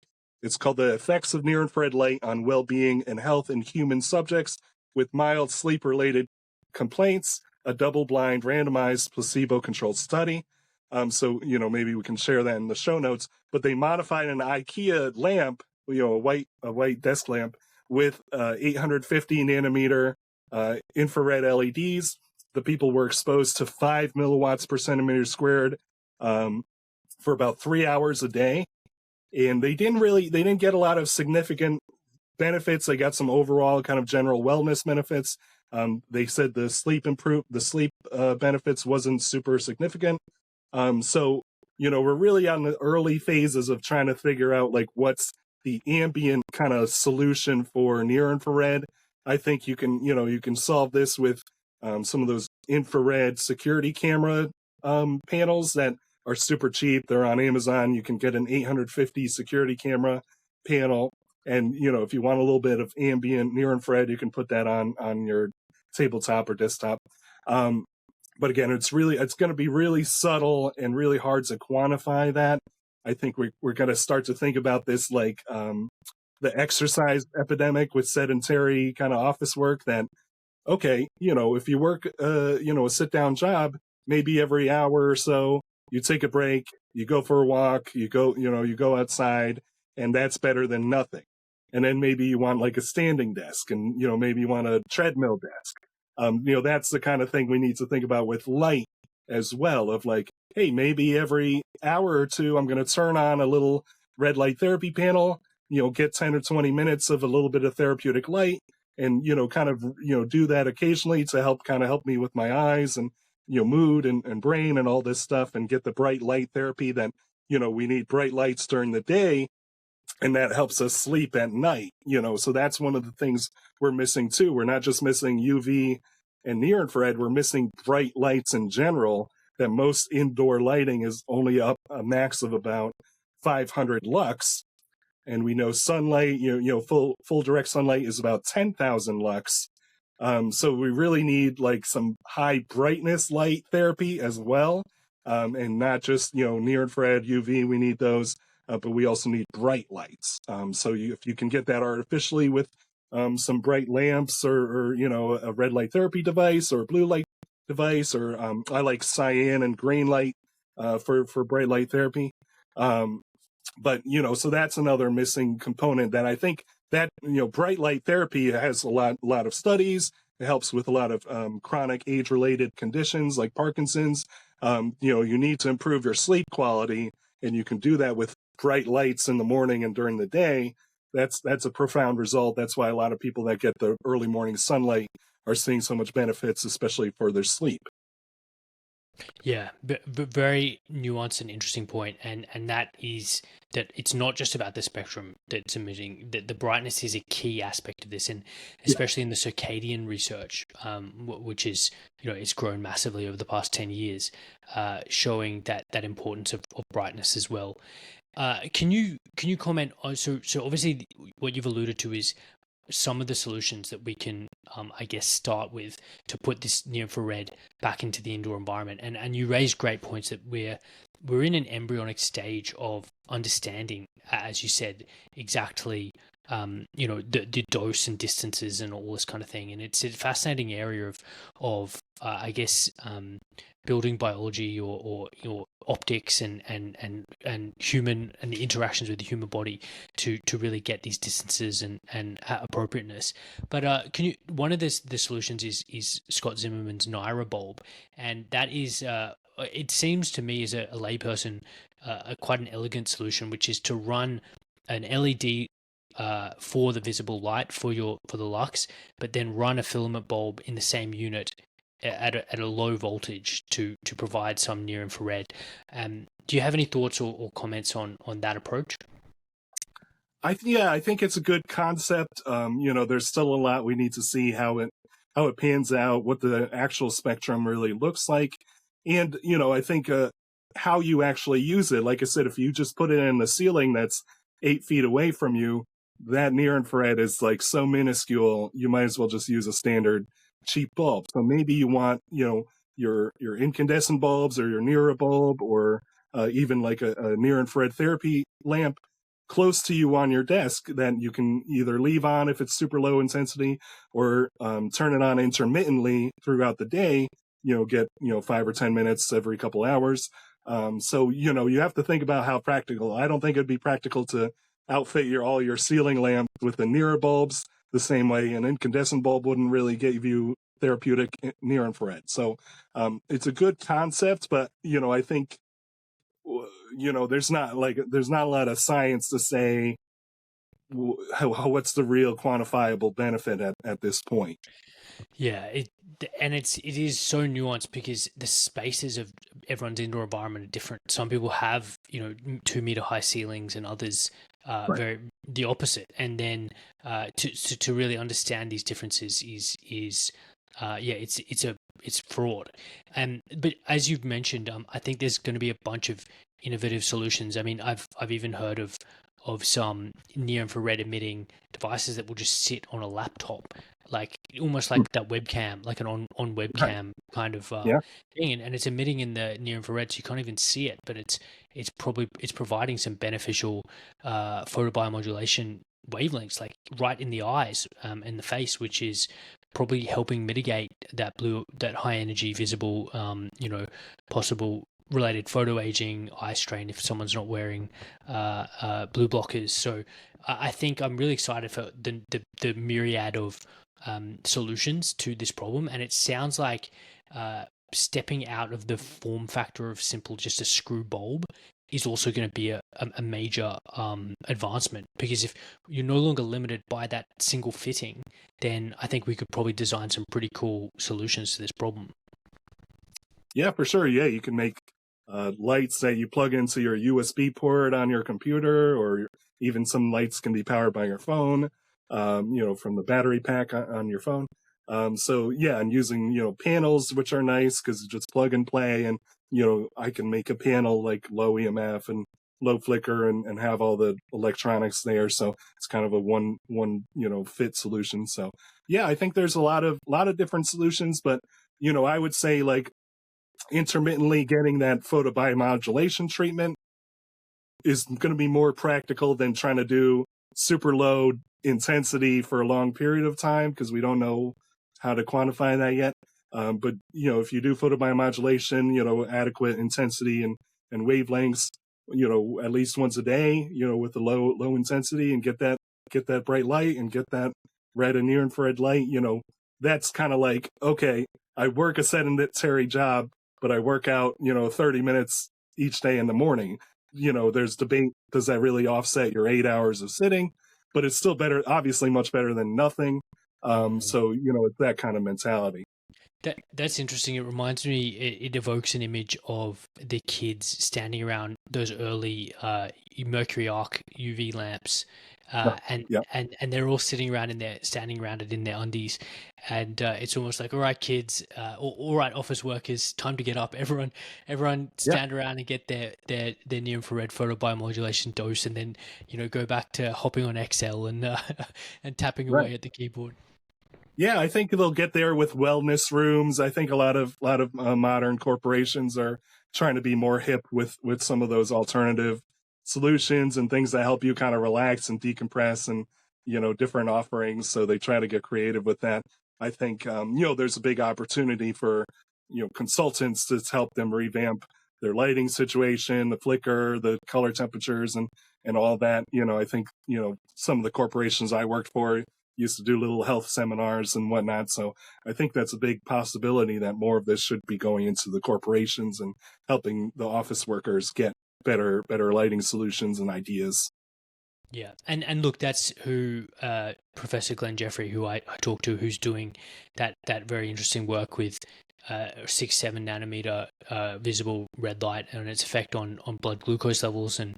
Speaker 2: It's called The Effects of Near Infrared Light on Well-Being and Health in Human Subjects with Mild Sleep-Related Complaints, a double-blind, randomized, placebo-controlled study. So, maybe we can share that in the show notes. But they modified an IKEA lamp, a white desk lamp with 850 nanometer infrared LEDs. The people were exposed to 5 milliwatts per centimeter squared for about 3 hours a day. And they didn't get a lot of significant benefits. They got some overall kind of general wellness benefits. They said the sleep benefits wasn't super significant. So, we're really on the early phases of trying to figure out like what's the ambient kind of solution for near infrared. I think you can solve this with some of those infrared security camera panels that are super cheap. They're on Amazon. You can get an 850 security camera panel. And, if you want a little bit of ambient near infrared, you can put that on your tabletop or desktop. But again, it's going to be really subtle and really hard to quantify that. I think we're going to start to think about this like the exercise epidemic with sedentary kind of office work that, okay, if you work, a sit down job, maybe every hour or so, you take a break, you go for a walk, you go outside, and that's better than nothing. And then maybe you want like a standing desk and, maybe you want a treadmill desk. That's the kind of thing we need to think about with light as well of like, hey, maybe every hour or two, I'm going to turn on a little red light therapy panel, get 10 or 20 minutes of a little bit of therapeutic light and, kind of, do that occasionally to help me with my eyes and, mood and brain and all this stuff and get the bright light therapy that, we need bright lights during the day. And that helps us sleep at night, so that's one of the things we're missing too. We're not just missing UV and near infrared, we're missing bright lights in general, that most indoor lighting is only up a max of about 500 lux. And we know sunlight, full direct sunlight is about 10,000 lux. So we really need like some high brightness light therapy as well. And not just, near infrared UV, we need those. but we also need bright lights. So if you can get that artificially with some bright lamps, or a red light therapy device or a blue light device, or I like cyan and green light for bright light therapy. But so that's another missing component that I think that bright light therapy has a lot of studies. It helps with a lot of chronic age-related conditions like Parkinson's. You need to improve your sleep quality, and you can do that with bright lights in the morning and during the day. That's a profound result. That's why a lot of people that get the early morning sunlight are seeing so much benefits, especially for their sleep.
Speaker 1: Yeah, but very nuanced and interesting point, and that is that it's not just about the spectrum that's emitting. That the brightness is a key aspect of this, and especially in the circadian research, which is it's grown massively over the past 10 years, showing that importance of brightness as well. Can you comment on, so obviously what you've alluded to is some of the solutions that we can, I guess, start with to put this near infrared back into the indoor environment. And you raised great points that we're in an embryonic stage of understanding, as you said, exactly, the dose and distances and all this kind of thing. And it's a fascinating area of I guess, building biology or optics and human and the interactions with the human body to really get these distances and appropriateness. But one of the solutions is Scott Zimmerman's Naira bulb, and that is it seems to me as a layperson quite an elegant solution, which is to run an LED for the visible light for the lux, but then run a filament bulb in the same unit at a low voltage to provide some near infrared. Do you have any thoughts or comments on that approach?
Speaker 2: I think it's a good concept. There's still a lot we need to see how it pans out, what the actual spectrum really looks like, and I think how you actually use it. Like I said, if you just put it in the ceiling that's 8 feet away from you, that near infrared is like so minuscule. You might as well just use a standard cheap bulb. So maybe you want your incandescent bulbs or your Nira bulb, or even like a near infrared therapy lamp close to you on your desk that you can either leave on if it's super low intensity, or turn it on intermittently throughout the day. Get 5 or 10 minutes every couple hours. So you have to think about how practical. I don't think it'd be practical to outfit all your ceiling lamps with the Nira bulbs the same way an incandescent bulb wouldn't really give you therapeutic near infrared. So it's a good concept, but I think there's not a lot of science to say what's the real quantifiable benefit at this point.
Speaker 1: Yeah, it is so nuanced because the spaces of everyone's indoor environment are different. Some people have 2-meter high ceilings, and others
Speaker 2: Right.
Speaker 1: very the opposite. And then to really understand these differences is it's fraud. But as you've mentioned, I think there's going to be a bunch of innovative solutions. I mean, I've even heard of some near infrared emitting devices that will just sit on a laptop, like almost like that webcam, like an on
Speaker 2: Right.
Speaker 1: webcam kind of
Speaker 2: Yeah.
Speaker 1: thing, and it's emitting in the near infrared, so you can't even see it, but it's providing some beneficial photobiomodulation wavelengths, like right in the eyes and the face, which is probably helping mitigate that high energy visible possible related photo aging, eye strain if someone's not wearing blue blockers. So I think I'm really excited for the myriad of solutions to this problem, and it sounds like stepping out of the form factor of simple just a screw bulb is also going to be a major advancement, because if you're no longer limited by that single fitting, then I think we could probably design some pretty cool solutions to this problem.
Speaker 2: Yeah, for sure. Yeah, you can make lights that you plug into your USB port on your computer, or even some lights can be powered by your phone, from the battery pack on your phone. So yeah, and using, panels, which are nice because it's just plug and play. And, I can make a panel like low EMF and low flicker, and have all the electronics there. So it's kind of a one, fit solution. So yeah, I think there's a lot of different solutions, but, I would say like intermittently getting that photobiomodulation treatment is going to be more practical than trying to do super low intensity for a long period of time, because we don't know how to quantify that yet. But, if you do photobiomodulation, adequate intensity and wavelengths, at least once a day, with the low intensity, and get that bright light and get that red and near infrared light, that's kind of like, okay, I work a sedentary job, but I work out, 30 minutes each day in the morning. There's debate, does that really offset your 8 hours of sitting? But it's still better, obviously much better than nothing. So, it's that kind of mentality.
Speaker 1: That's interesting. It reminds me, it evokes an image of the kids standing around those early mercury arc UV lamps, and they're all sitting around standing around it in their undies, and it's almost like, all right, kids, all right, office workers, time to get up. Everyone stand around and get their near infrared photobiomodulation dose, and then go back to hopping on Excel and and tapping away at the keyboard.
Speaker 2: Yeah, I think they'll get there with wellness rooms. I think a lot of modern corporations are trying to be more hip with some of those alternative solutions and things that help you kind of relax and decompress, and different offerings. So they try to get creative with that. I think there's a big opportunity for consultants to help them revamp their lighting situation, the flicker, the color temperatures, and all that. I think some of the corporations I worked for used to do little health seminars and whatnot. So I think that's a big possibility that more of this should be going into the corporations and helping the office workers get better lighting solutions and ideas.
Speaker 1: Yeah, and look, that's who Professor Glenn Jeffrey, who I talked to, who's doing that very interesting work with 6-7 nanometer visible red light and its effect on blood glucose levels and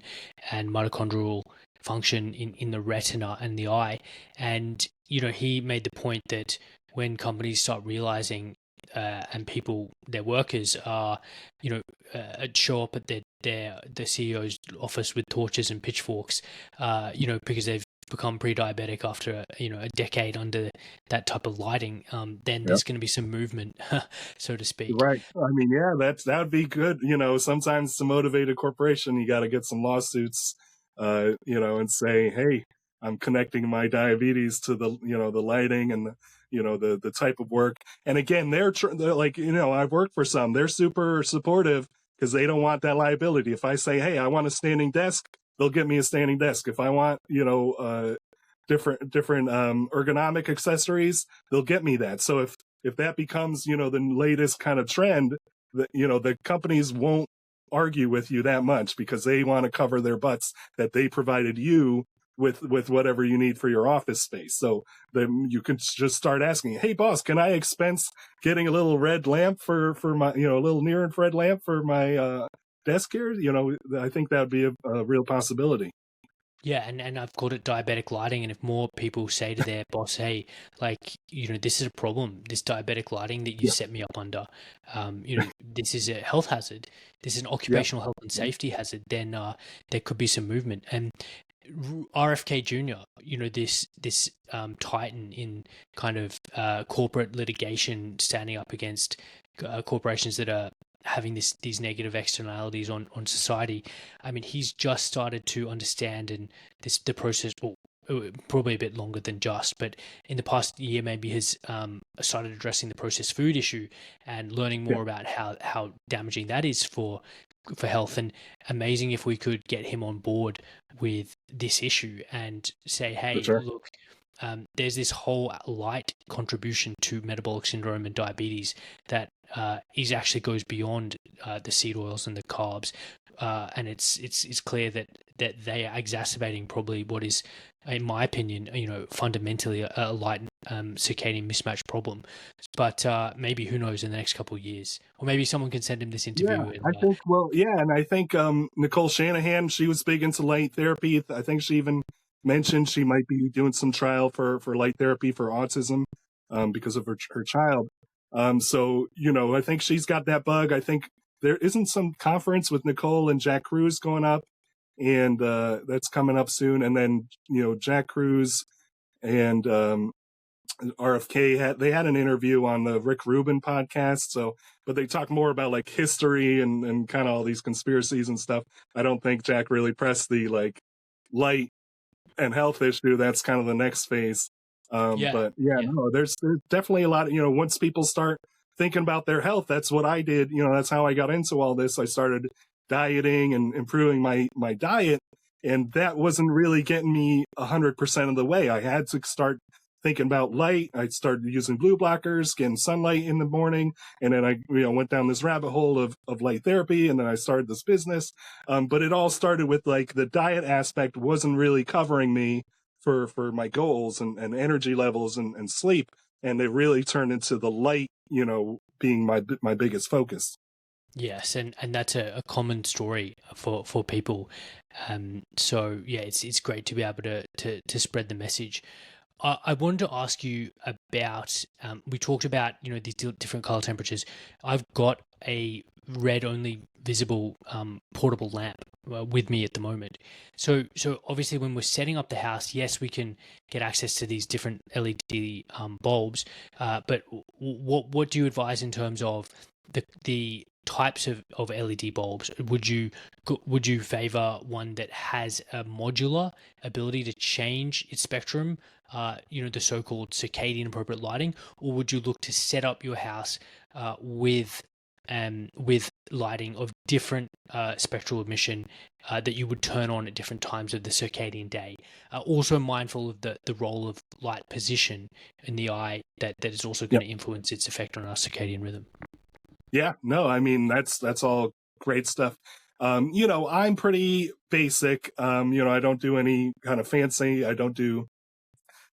Speaker 1: mitochondrial function in the retina and the eye. And he made the point that when companies start realizing and people, their workers are show up at the CEO's office with torches and pitchforks, because they've become pre-diabetic after a decade under that type of lighting, then there's going to be some movement, so to speak.
Speaker 2: Right. I mean, yeah, that would be good. Sometimes to motivate a corporation, you got to get some lawsuits, and say, hey, I'm connecting my diabetes to the the lighting and the type of work. And again, they're like, I've worked for some. They're super supportive because they don't want that liability. If I say, hey, I want a standing desk, they'll get me a standing desk. If I want, different ergonomic accessories, they'll get me that. So if that becomes, the latest kind of trend, the companies won't argue with you that much because they want to cover their butts that they provided you with whatever you need for your office space. So then you can just start asking, hey boss, can I expense getting a little red lamp for my, a little near infrared lamp for my desk here? I think that would be a real possibility.
Speaker 1: Yeah, and I've called it diabetic lighting, and if more people say to their boss, hey, this is a problem, this diabetic lighting that you set me up under, this is a health hazard, this is an occupational health and safety hazard, then there could be some movement. And RFK Jr., this titan in kind of corporate litigation, standing up against corporations that are having these negative externalities on society. I mean, he's just started to understand, and the process, well, probably a bit longer than just, but in the past year maybe has started addressing the processed food issue and learning more about how damaging that is for health. And amazing if we could get him on board with this issue and say, hey, look, there's this whole light contribution to metabolic syndrome and diabetes that actually goes beyond the seed oils and the carbs, and it's clear that they are exacerbating probably what is, in my opinion, fundamentally a light circadian mismatch problem. But maybe, who knows, in the next couple of years, or maybe someone can send him this interview.
Speaker 2: Yeah, and I think Nicole Shanahan, she was big into light therapy. I think she even mentioned she might be doing some trial for light therapy for autism because of her child. So, I think she's got that bug. I think there isn't some conference with Nicole and Jack Cruz going up, and that's coming up soon. And then, Jack Cruz and RFK they had an interview on the Rick Rubin podcast. So, but they talk more about like history and kind of all these conspiracies and stuff. I don't think Jack really pressed the like light and health issue. That's kind of the next phase.
Speaker 1: Yeah.
Speaker 2: But yeah,
Speaker 1: Yeah.
Speaker 2: no, there's definitely a lot of, once people start thinking about their health, that's what I did. That's how I got into all this. I started dieting and improving my diet. And that wasn't really getting me 100% of the way. I had to start thinking about light. I started using blue blockers, getting sunlight in the morning. And then I, went down this rabbit hole of light therapy. And then I started this business. But it all started with like the diet aspect wasn't really covering me for my goals and energy levels and sleep. And it really turned into the light, being my biggest focus.
Speaker 1: Yes, and that's a common story for people. So yeah, it's great to be able to spread the message. I wanted to ask you about. We talked about these different color temperatures. I've got a red only visible portable lamp with me at the moment. So obviously when we're setting up the house, yes, we can get access to these different LED bulbs. But what do you advise in terms of the types of LED bulbs? Would you favor one that has a modular ability to change its spectrum, the so-called circadian appropriate lighting, or would you look to set up your house with lighting of different spectral emission that you would turn on at different times of the circadian day? Also mindful of the role of light position in the eye that is also going to influence its effect on our circadian rhythm.
Speaker 2: Yeah, no, I mean, that's all great stuff. I'm pretty basic. I don't do any kind of fancy. I don't do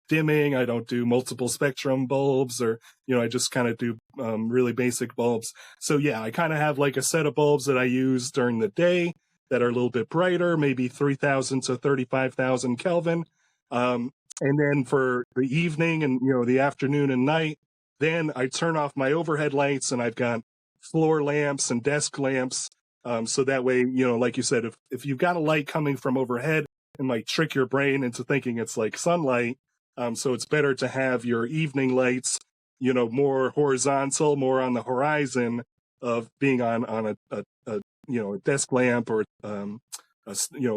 Speaker 2: dimming. I don't do multiple spectrum bulbs, or, I just kind of do really basic bulbs. So yeah, I kind of have like a set of bulbs that I use during the day that are a little bit brighter, maybe 3,000 to 35,000 Kelvin. And then for the evening and, the afternoon and night, then I turn off my overhead lights and I've got floor lamps and desk lamps. So that way, like you said, if you've got a light coming from overhead, it might trick your brain into thinking it's like sunlight. So it's better to have your evening lights, more horizontal, more on the horizon of being on a desk lamp or,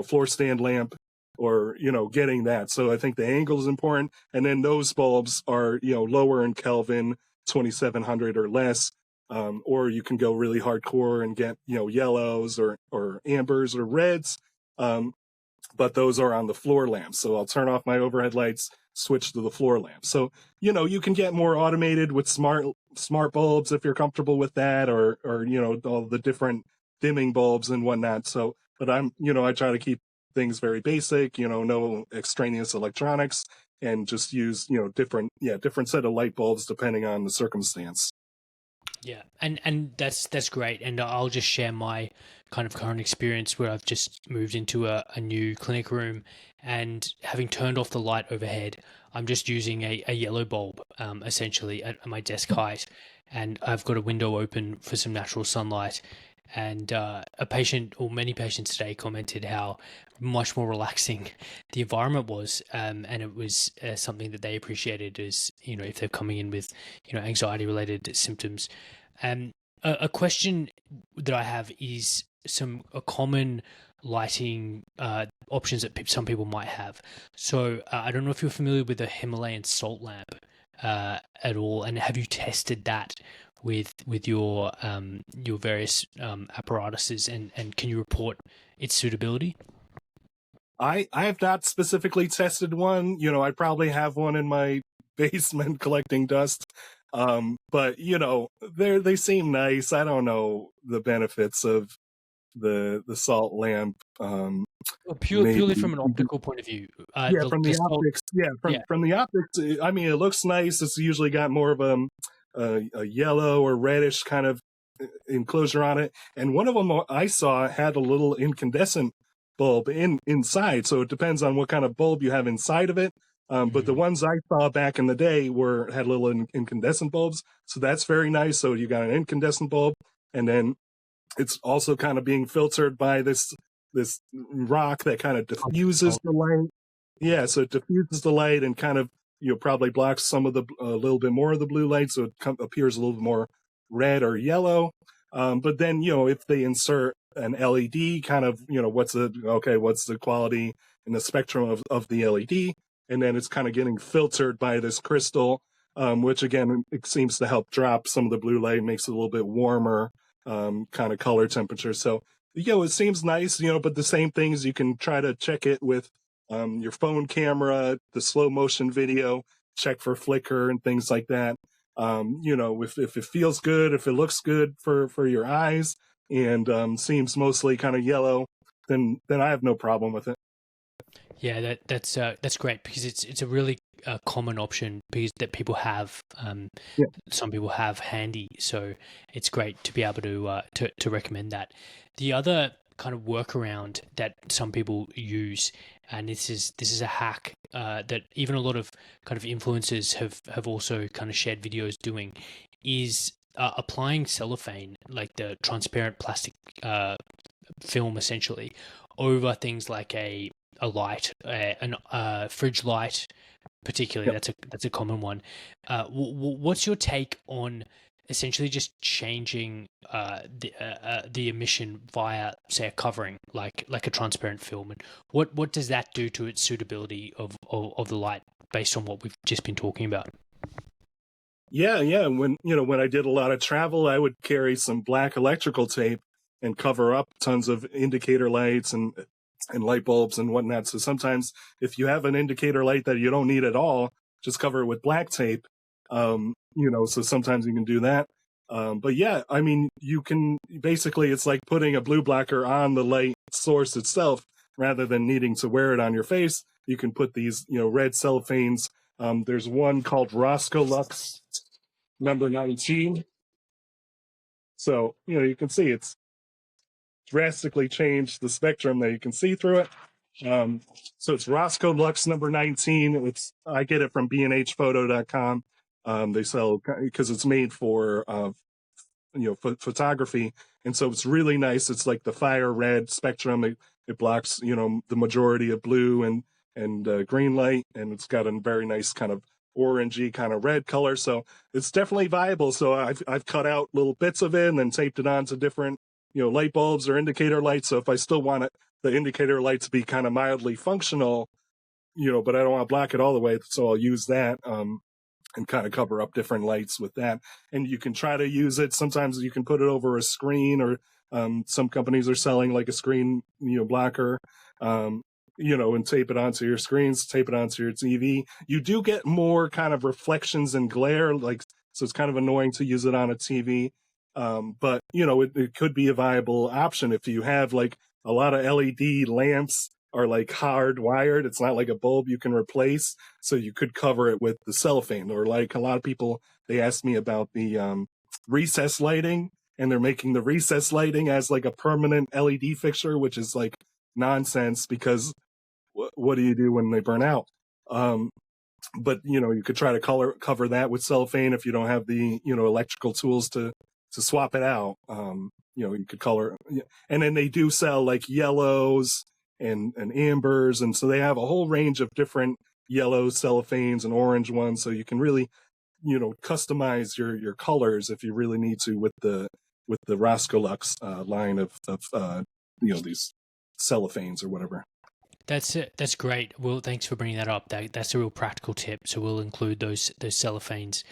Speaker 2: floor stand lamp, or, getting that. So I think the angle is important. And then those bulbs are, lower in Kelvin, 2,700 or less. Or you can go really hardcore and get, yellows or ambers or reds. But those are on the floor lamps. So I'll turn off my overhead lights, switch to the floor lamp. So, you can get more automated with smart bulbs if you're comfortable with that, or, all the different dimming bulbs and whatnot. So, but I try to keep things very basic, no extraneous electronics, and just use, different set of light bulbs depending on the circumstance.
Speaker 1: Yeah, and that's great. And I'll just share my kind of current experience where I've just moved into a new clinic room, and having turned off the light overhead, I'm just using a yellow bulb essentially at my desk height, and I've got a window open for some natural sunlight. And a patient, or many patients today, commented how much more relaxing the environment was, and it was something that they appreciated, as if they're coming in with anxiety related symptoms. A question that I have is some common lighting options that some people might have. So I don't know if you're familiar with the Himalayan salt lamp at all, and have you tested that with your various apparatuses, and can you report its suitability?
Speaker 2: I have not specifically tested one. I probably have one in my basement collecting dust. But they seem nice. I don't know the benefits of the salt lamp.
Speaker 1: Purely from an optical point of view.
Speaker 2: From the optics. From the optics. I mean, it looks nice. It's usually got more of a yellow or reddish kind of enclosure on it. And one of them I saw had a little incandescent bulb inside. So it depends on what kind of bulb you have inside of it. But the ones I saw back in the day had little incandescent bulbs. So that's very nice. So you got an incandescent bulb, and then it's also kind of being filtered by this rock that kind of diffuses the light. Yeah, so it diffuses the light and kind of probably blocks some of the a little bit more of the blue light, so it appears a little bit more red or yellow. But then, if they insert an LED, kind of, what's the quality and the spectrum of the LED, and then it's kind of getting filtered by this crystal, which again, it seems to help drop some of the blue light, makes it a little bit warmer, kind of color temperature. So, it seems nice, but the same things, you can try to check it with your phone camera, the slow motion video, check for flicker and things like that. If it feels good, if it looks good for your eyes, and seems mostly kind of yellow, then I have no problem with it.
Speaker 1: Yeah, that's great, because it's a really common option because that people have.
Speaker 2: Yeah.
Speaker 1: Some people have handy, so it's great to be able to recommend that. The other kind of workaround that some people use, and this is a hack that even a lot of kind of influencers have also kind of shared videos doing, is applying cellophane, like the transparent plastic film, essentially, over things like a light, a fridge light, particularly.
Speaker 2: Yep.
Speaker 1: That's a common one. What's your take on essentially just changing the emission via, say, a covering like a transparent film, and what does that do to its suitability of the light based on what we've just been talking about?
Speaker 2: Yeah. When I did a lot of travel, I would carry some black electrical tape and cover up tons of indicator lights and light bulbs and whatnot. So sometimes if you have an indicator light that you don't need at all, just cover it with black tape. So sometimes you can do that. But yeah, I mean, you can basically, it's like putting a blue blocker on the light source itself rather than needing to wear it on your face. You can put these, red cellophanes. There's one called Roscoe Lux number 19. So, you can see it's drastically changed the spectrum that you can see through it. So it's Roscoe Lux number 19. I get it from bnhphoto.com. They sell, because it's made for photography, and so it's really nice. It's like the fire red spectrum. It blocks the majority of blue and green light, and it's got a very nice kind of orangey kind of red color. So it's definitely viable. So I've cut out little bits of it and then taped it onto different light bulbs or indicator lights. So if I still want the indicator light to be kind of mildly functional, but I don't want to block it all the way, so I'll use that and kind of cover up different lights with that. And you can try to use it. Sometimes you can put it over a screen, or some companies are selling like a screen blocker, and tape it onto your screens, tape it onto your TV. You do get more kind of reflections and glare, so it's kind of annoying to use it on a TV. But it could be a viable option if you have like a lot of LED lamps are like hardwired. It's not like a bulb you can replace. So you could cover it with the cellophane, or like a lot of people, they asked me about the recess lighting, and they're making the recess lighting as like a permanent LED fixture, which is like nonsense, because what do you do when they burn out? But you could try to cover that with cellophane if you don't have the electrical tools to swap it out. You could color, and then they do sell like yellows and ambers, and so they have a whole range of different yellow cellophanes and orange ones. So you can really customize your colors if you really need to with the Roscoe Lux line of these cellophanes or whatever.
Speaker 1: That's it. That's great. Well, thanks for bringing that up. That's a real practical tip. So we'll include those cellophanes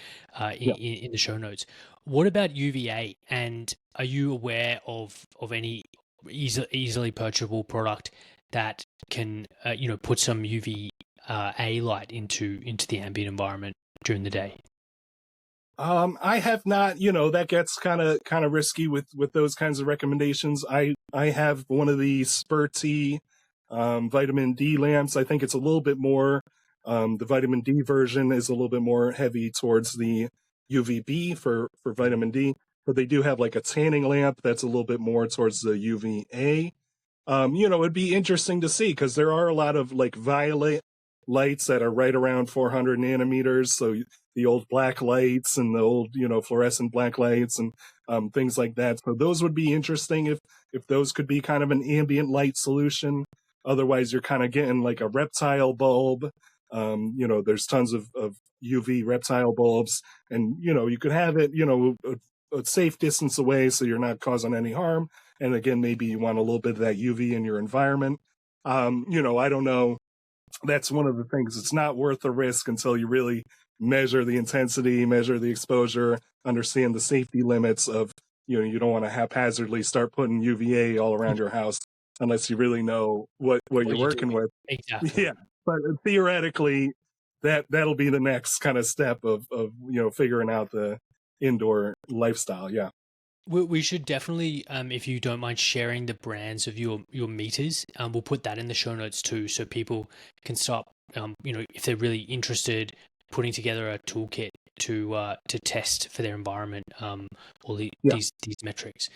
Speaker 1: in the show notes. What about UVA? And are you aware of any easily purchasable product that can put some UVA light into the ambient environment during the day?
Speaker 2: I have not. That gets kind of risky with those kinds of recommendations. I have one of the Spurty vitamin D lamps. I think it's a little bit more, the vitamin D version is a little bit more heavy towards the UVB for vitamin D, but they do have like a tanning lamp that's a little bit more towards the UVA. It'd be interesting to see, because there are a lot of like violet lights that are right around 400 nanometers. So the old black lights and the old, fluorescent black lights and things like that. So those would be interesting if those could be kind of an ambient light solution. Otherwise, you're kind of getting like a reptile bulb, There's tons of UV reptile bulbs, and you could have it a safe distance away so you're not causing any harm. And again, maybe you want a little bit of that UV in your environment. I don't know. That's one of the things. It's not worth the risk until you really measure the intensity, measure the exposure, understand the safety limits of, you don't want to haphazardly start putting UVA all around your house unless you really know what you're working with.
Speaker 1: Exactly.
Speaker 2: Yeah. But theoretically, that'll be the next kind of step of figuring out the indoor lifestyle. Yeah.
Speaker 1: We should definitely, if you don't mind sharing the brands of your meters, we'll put that in the show notes too, so people can start, if they're really interested, putting together a toolkit to test for their environment, all these metrics.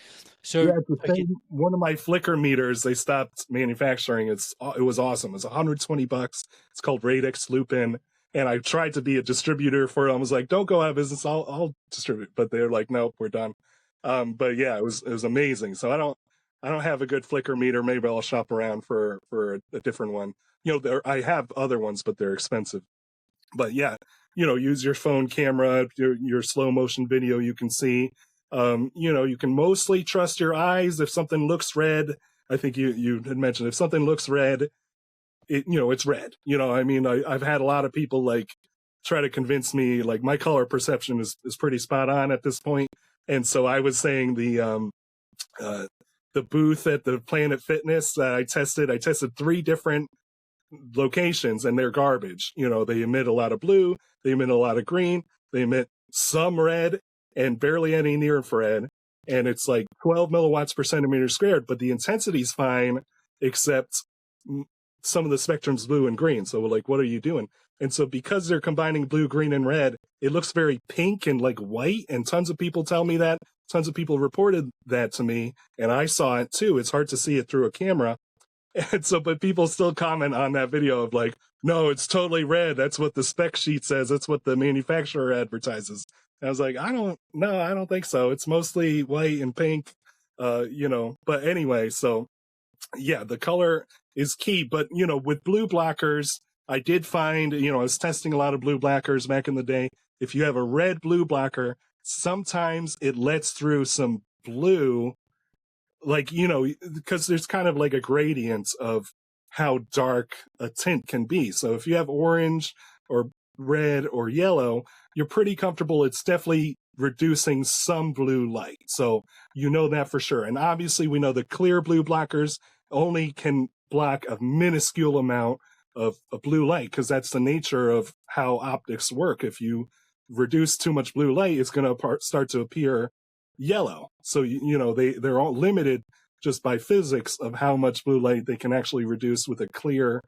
Speaker 1: So
Speaker 2: yeah, it's the same. One of my Flickr meters, they stopped manufacturing. It was awesome. It's $120. It's called Radix Lupin. And I tried to be a distributor for it. I was like, don't go out of business. I'll distribute. But they're like, nope, we're done. But yeah, it was amazing. So I don't have a good Flickr meter. Maybe I'll shop around for a different one. I have other ones, but they're expensive. But yeah, use your phone camera, your slow motion video you can see. You can mostly trust your eyes. If something looks red, I think you had mentioned, if something looks red, it's red. I've had a lot of people like try to convince me, like, my color perception is pretty spot on at this point. And so I was saying the booth at the Planet Fitness that I tested 3 different locations, and they're garbage. They emit a lot of blue, they emit a lot of green, they emit some red and barely any near infrared. And it's like 12 milliwatts per centimeter squared, but the intensity's fine, except some of the spectrum's blue and green. So we're like, what are you doing? And so because they're combining blue, green, and red, it looks very pink and like white. And tons of people tell me that. Tons of people reported that to me. And I saw it too. It's hard to see it through a camera. And so, but people still comment on that video of like, no, it's totally red. That's what the spec sheet says. That's what the manufacturer advertises. And I was like, I don't think so. It's mostly white and pink, but anyway, so yeah, the color is key. But, with blue blockers, I did find, I was testing a lot of blue blockers back in the day. If you have a red blue blocker, sometimes it lets through some blue, like, because there's kind of like a gradient of how dark a tint can be. So if you have orange or red or yellow, you're pretty comfortable. It's definitely reducing some blue light. So that for sure. And obviously we know the clear blue blockers only can block a minuscule amount of blue light, because that's the nature of how optics work. If you reduce too much blue light, it's going to start to appear yellow. So, they're all limited just by physics of how much blue light they can actually reduce with a clear,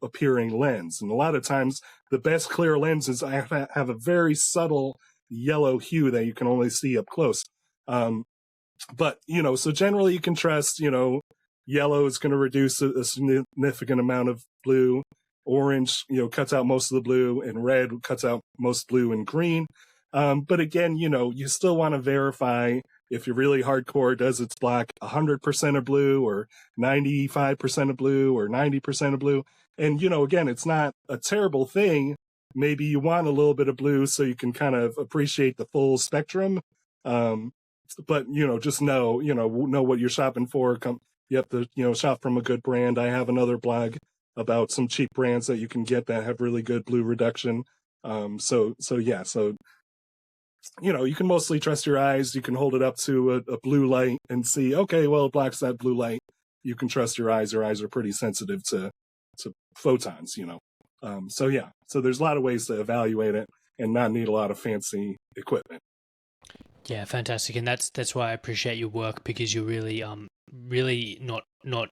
Speaker 2: appearing lens. And a lot of times the best clear lenses have a very subtle yellow hue that you can only see up close. But, so generally you can trust, yellow is going to reduce a significant amount of blue. Orange, cuts out most of the blue, and red cuts out most blue and green. But again, you still want to verify if you're really hardcore, does it block 100% of blue or 95% of blue or 90% of blue? And, again, it's not a terrible thing. Maybe you want a little bit of blue so you can kind of appreciate the full spectrum. But, just know what you're shopping for. You have to, shop from a good brand. I have another blog about some cheap brands that you can get that have really good blue reduction. So you can mostly trust your eyes. You can hold it up to a blue light and see, okay, well, it blocks that blue light. You can trust your eyes. Your eyes are pretty sensitive to photons, So there's a lot of ways to evaluate it and not need a lot of fancy equipment.
Speaker 1: Yeah, fantastic. And that's why I appreciate your work, because you're really not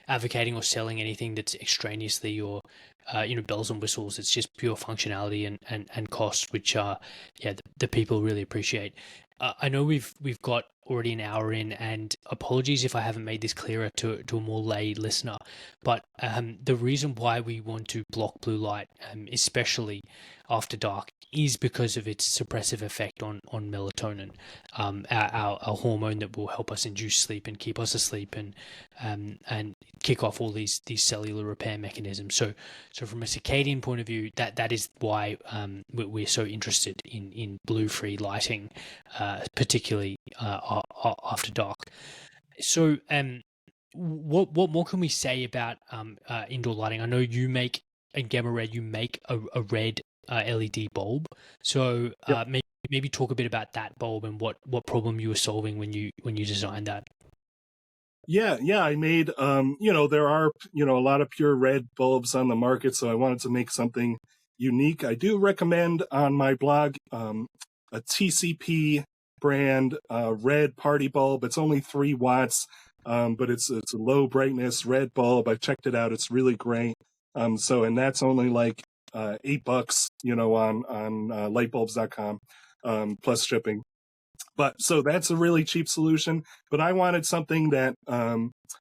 Speaker 1: advocating or selling anything that's extraneously or bells and whistles. It's just pure functionality and cost, which the people really appreciate. I know we've got already an hour in, and apologies if I haven't made this clearer to a more lay listener, but the reason why we want to block blue light, especially after dark is because of its suppressive effect on melatonin, our hormone that will help us induce sleep and keep us asleep, and kick off all these cellular repair mechanisms. So from a circadian point of view, that is why we're so interested in blue-free lighting, particularly after dark. So what more can we say about indoor lighting? I know you make in GembaRed, you make a red LED bulb. So
Speaker 2: Yep.
Speaker 1: maybe talk a bit about that bulb and what problem you were solving when you designed that.
Speaker 2: Yeah, I made, there are, a lot of pure red bulbs on the market, so I wanted to make something unique. I do recommend on my blog a TCP brand red party bulb. It's only 3 watts, but it's a low brightness red bulb. I checked it out. It's really great. And that's only like $8, on lightbulbs.com, plus shipping. But so that's a really cheap solution. But I wanted something that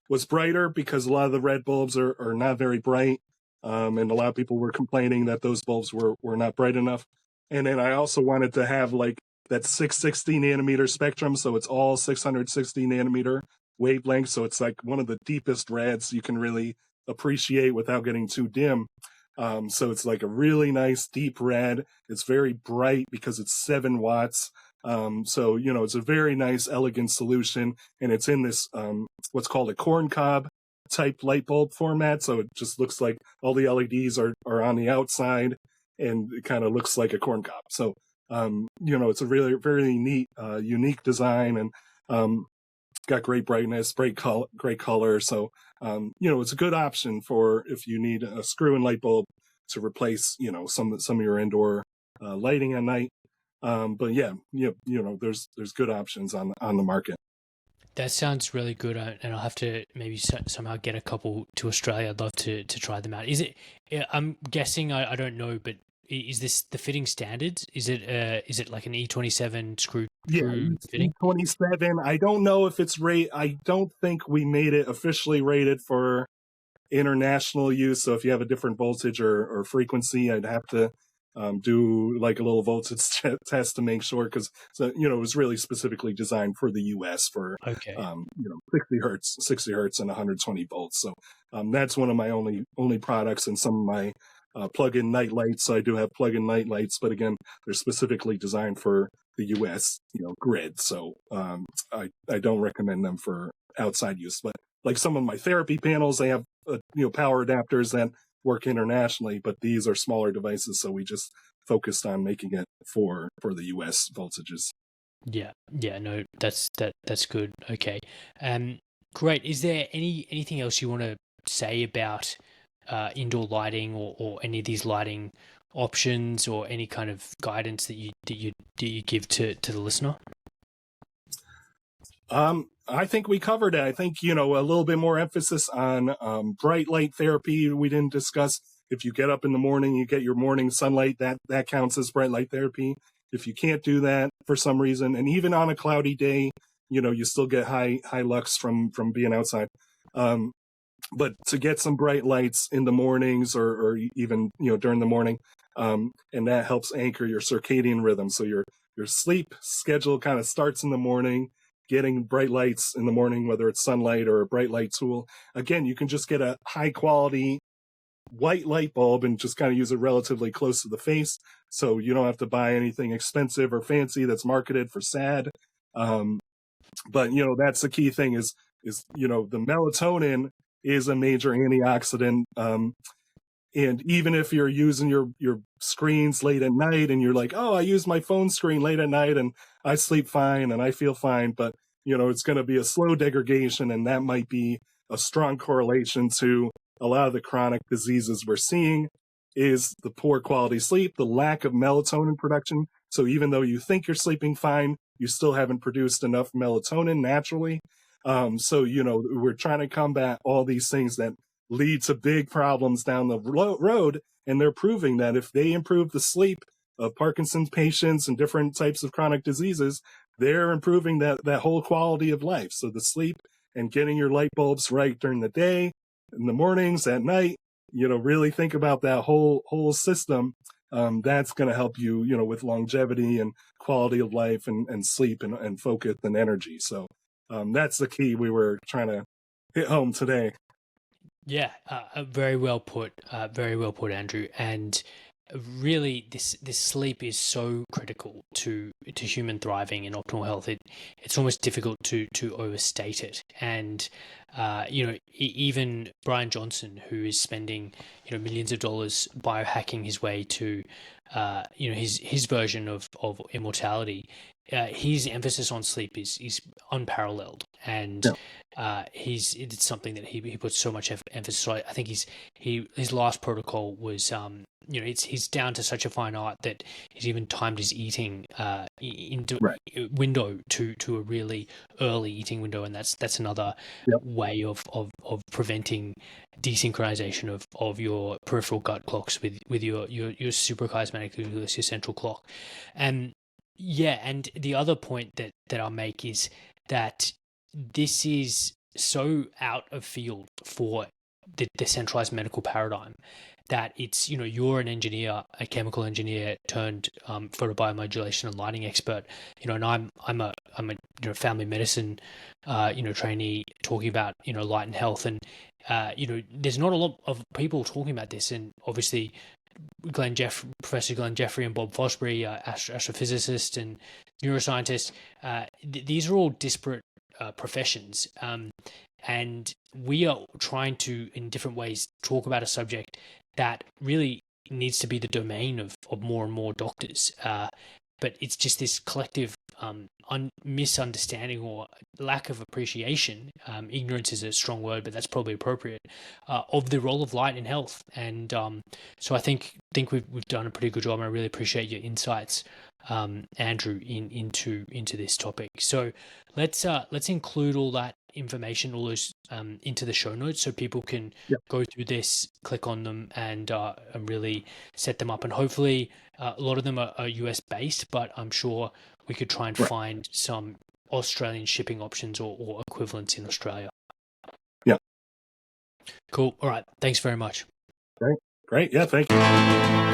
Speaker 2: was brighter, because a lot of the red bulbs are not very bright. And a lot of people were complaining that those bulbs were not bright enough. And then I also wanted to have like that 660 nanometer spectrum. So it's all 660 nanometer wavelength. So it's like one of the deepest reds you can really appreciate without getting too dim. So it's like a really nice deep red. It's very bright because it's 7 watts. So, it's a very nice, elegant solution, and it's in this, what's called a corncob type light bulb format. So it just looks like all the LEDs are on the outside, and it kind of looks like a corncob. So, it's a really, very neat, unique design, and, got great brightness, great color. So, it's a good option for if you need a screw-in light bulb to replace, some of your indoor, lighting at night. But yeah, there's good options on the market.
Speaker 1: That sounds really good, and I'll have to maybe somehow get a couple to Australia. I'd love to try them out. Is it? I'm guessing, I don't know, but is this the fitting standards? Is it like an E27 screw fitting?
Speaker 2: E27. I don't know if it's I don't think we made it officially rated for international use. So if you have a different voltage or frequency, I'd have to do like a little voltage test to make sure, because it was really specifically designed for the US for
Speaker 1: Okay.
Speaker 2: 60 hertz and 120 volts. So that's one of my only products, and some of my plug-in night lights. So I do have plug-in night lights, but again, they're specifically designed for the US grid. So I don't recommend them for outside use. But like some of my therapy panels, they have power adapters that work internationally, but these are smaller devices, so we just focused on making it for the US voltages.
Speaker 1: Yeah, no, that's good. Okay, great. Is there anything else you want to say about indoor lighting, or any of these lighting options, or any kind of guidance that you give to the listener?
Speaker 2: I think we covered it. I think, a little bit more emphasis on bright light therapy we didn't discuss. If you get up in the morning, you get your morning sunlight, that counts as bright light therapy. If you can't do that for some reason, and even on a cloudy day, you still get high lux from being outside. But to get some bright lights in the mornings, or even, during the morning, and that helps anchor your circadian rhythm. So your sleep schedule kind of starts in the morning. Getting bright lights in the morning, whether it's sunlight or a bright light tool. Again, you can just get a high quality white light bulb and just kind of use it relatively close to the face. So you don't have to buy anything expensive or fancy that's marketed for SAD. But, that's the key thing is, the melatonin is a major antioxidant. And even if you're using your screens late at night, and you're like, oh, I use my phone screen late at night and I sleep fine and I feel fine, but it's going to be a slow degradation, and that might be a strong correlation to a lot of the chronic diseases we're seeing is the poor quality sleep, the lack of melatonin production. So even though you think you're sleeping fine, you still haven't produced enough melatonin naturally. So we're trying to combat all these things that lead to big problems down the road. And they're proving that if they improve the sleep of Parkinson's patients and different types of chronic diseases, they're improving that whole quality of life. So the sleep and getting your light bulbs right during the day, in the mornings, at night, really think about that whole system. that's going to help you, with longevity and quality of life and sleep and focus and energy. So that's the key we were trying to hit home today.
Speaker 1: Yeah, very well put. Very well put, Andrew. And really, this sleep is so critical to human thriving and optimal health. It's almost difficult to overstate it. And even Brian Johnson, who is spending millions of dollars biohacking his way to his version of immortality. His emphasis on sleep is unparalleled, and it's something that he puts so much emphasis on. I think his last protocol was he's down to such a fine art that he's even timed his eating into window to a really early eating window, and that's another way of preventing desynchronization of your peripheral gut clocks with your suprachiasmatic nucleus, your central clock. And the other point that I'll make is that this is so out of field for the centralized medical paradigm that it's, you're an engineer, a chemical engineer turned photobiomodulation and lighting expert, and I'm a family medicine trainee talking about light and health, and there's not a lot of people talking about this. And obviously Professor Glenn Jeffrey and Bob Fosbury, astrophysicist and neuroscientist, these are all disparate professions, and we are trying to, in different ways, talk about a subject that really needs to be the domain of more and more doctors. But it's just this collective misunderstanding or lack of appreciation. Ignorance is a strong word, but that's probably appropriate, of the role of light in health. And so I think we've done a pretty good job, and I really appreciate your insights, Andrew, into this topic. So let's include all that information, all those into the show notes, so people can go through this, click on them, and really set them up. And hopefully a lot of them are US based, but I'm sure we could try and find some Australian shipping options or equivalents in Australia.
Speaker 2: Yeah.
Speaker 1: Cool. All right. Thanks very much.
Speaker 2: Great. Yeah. Thank you.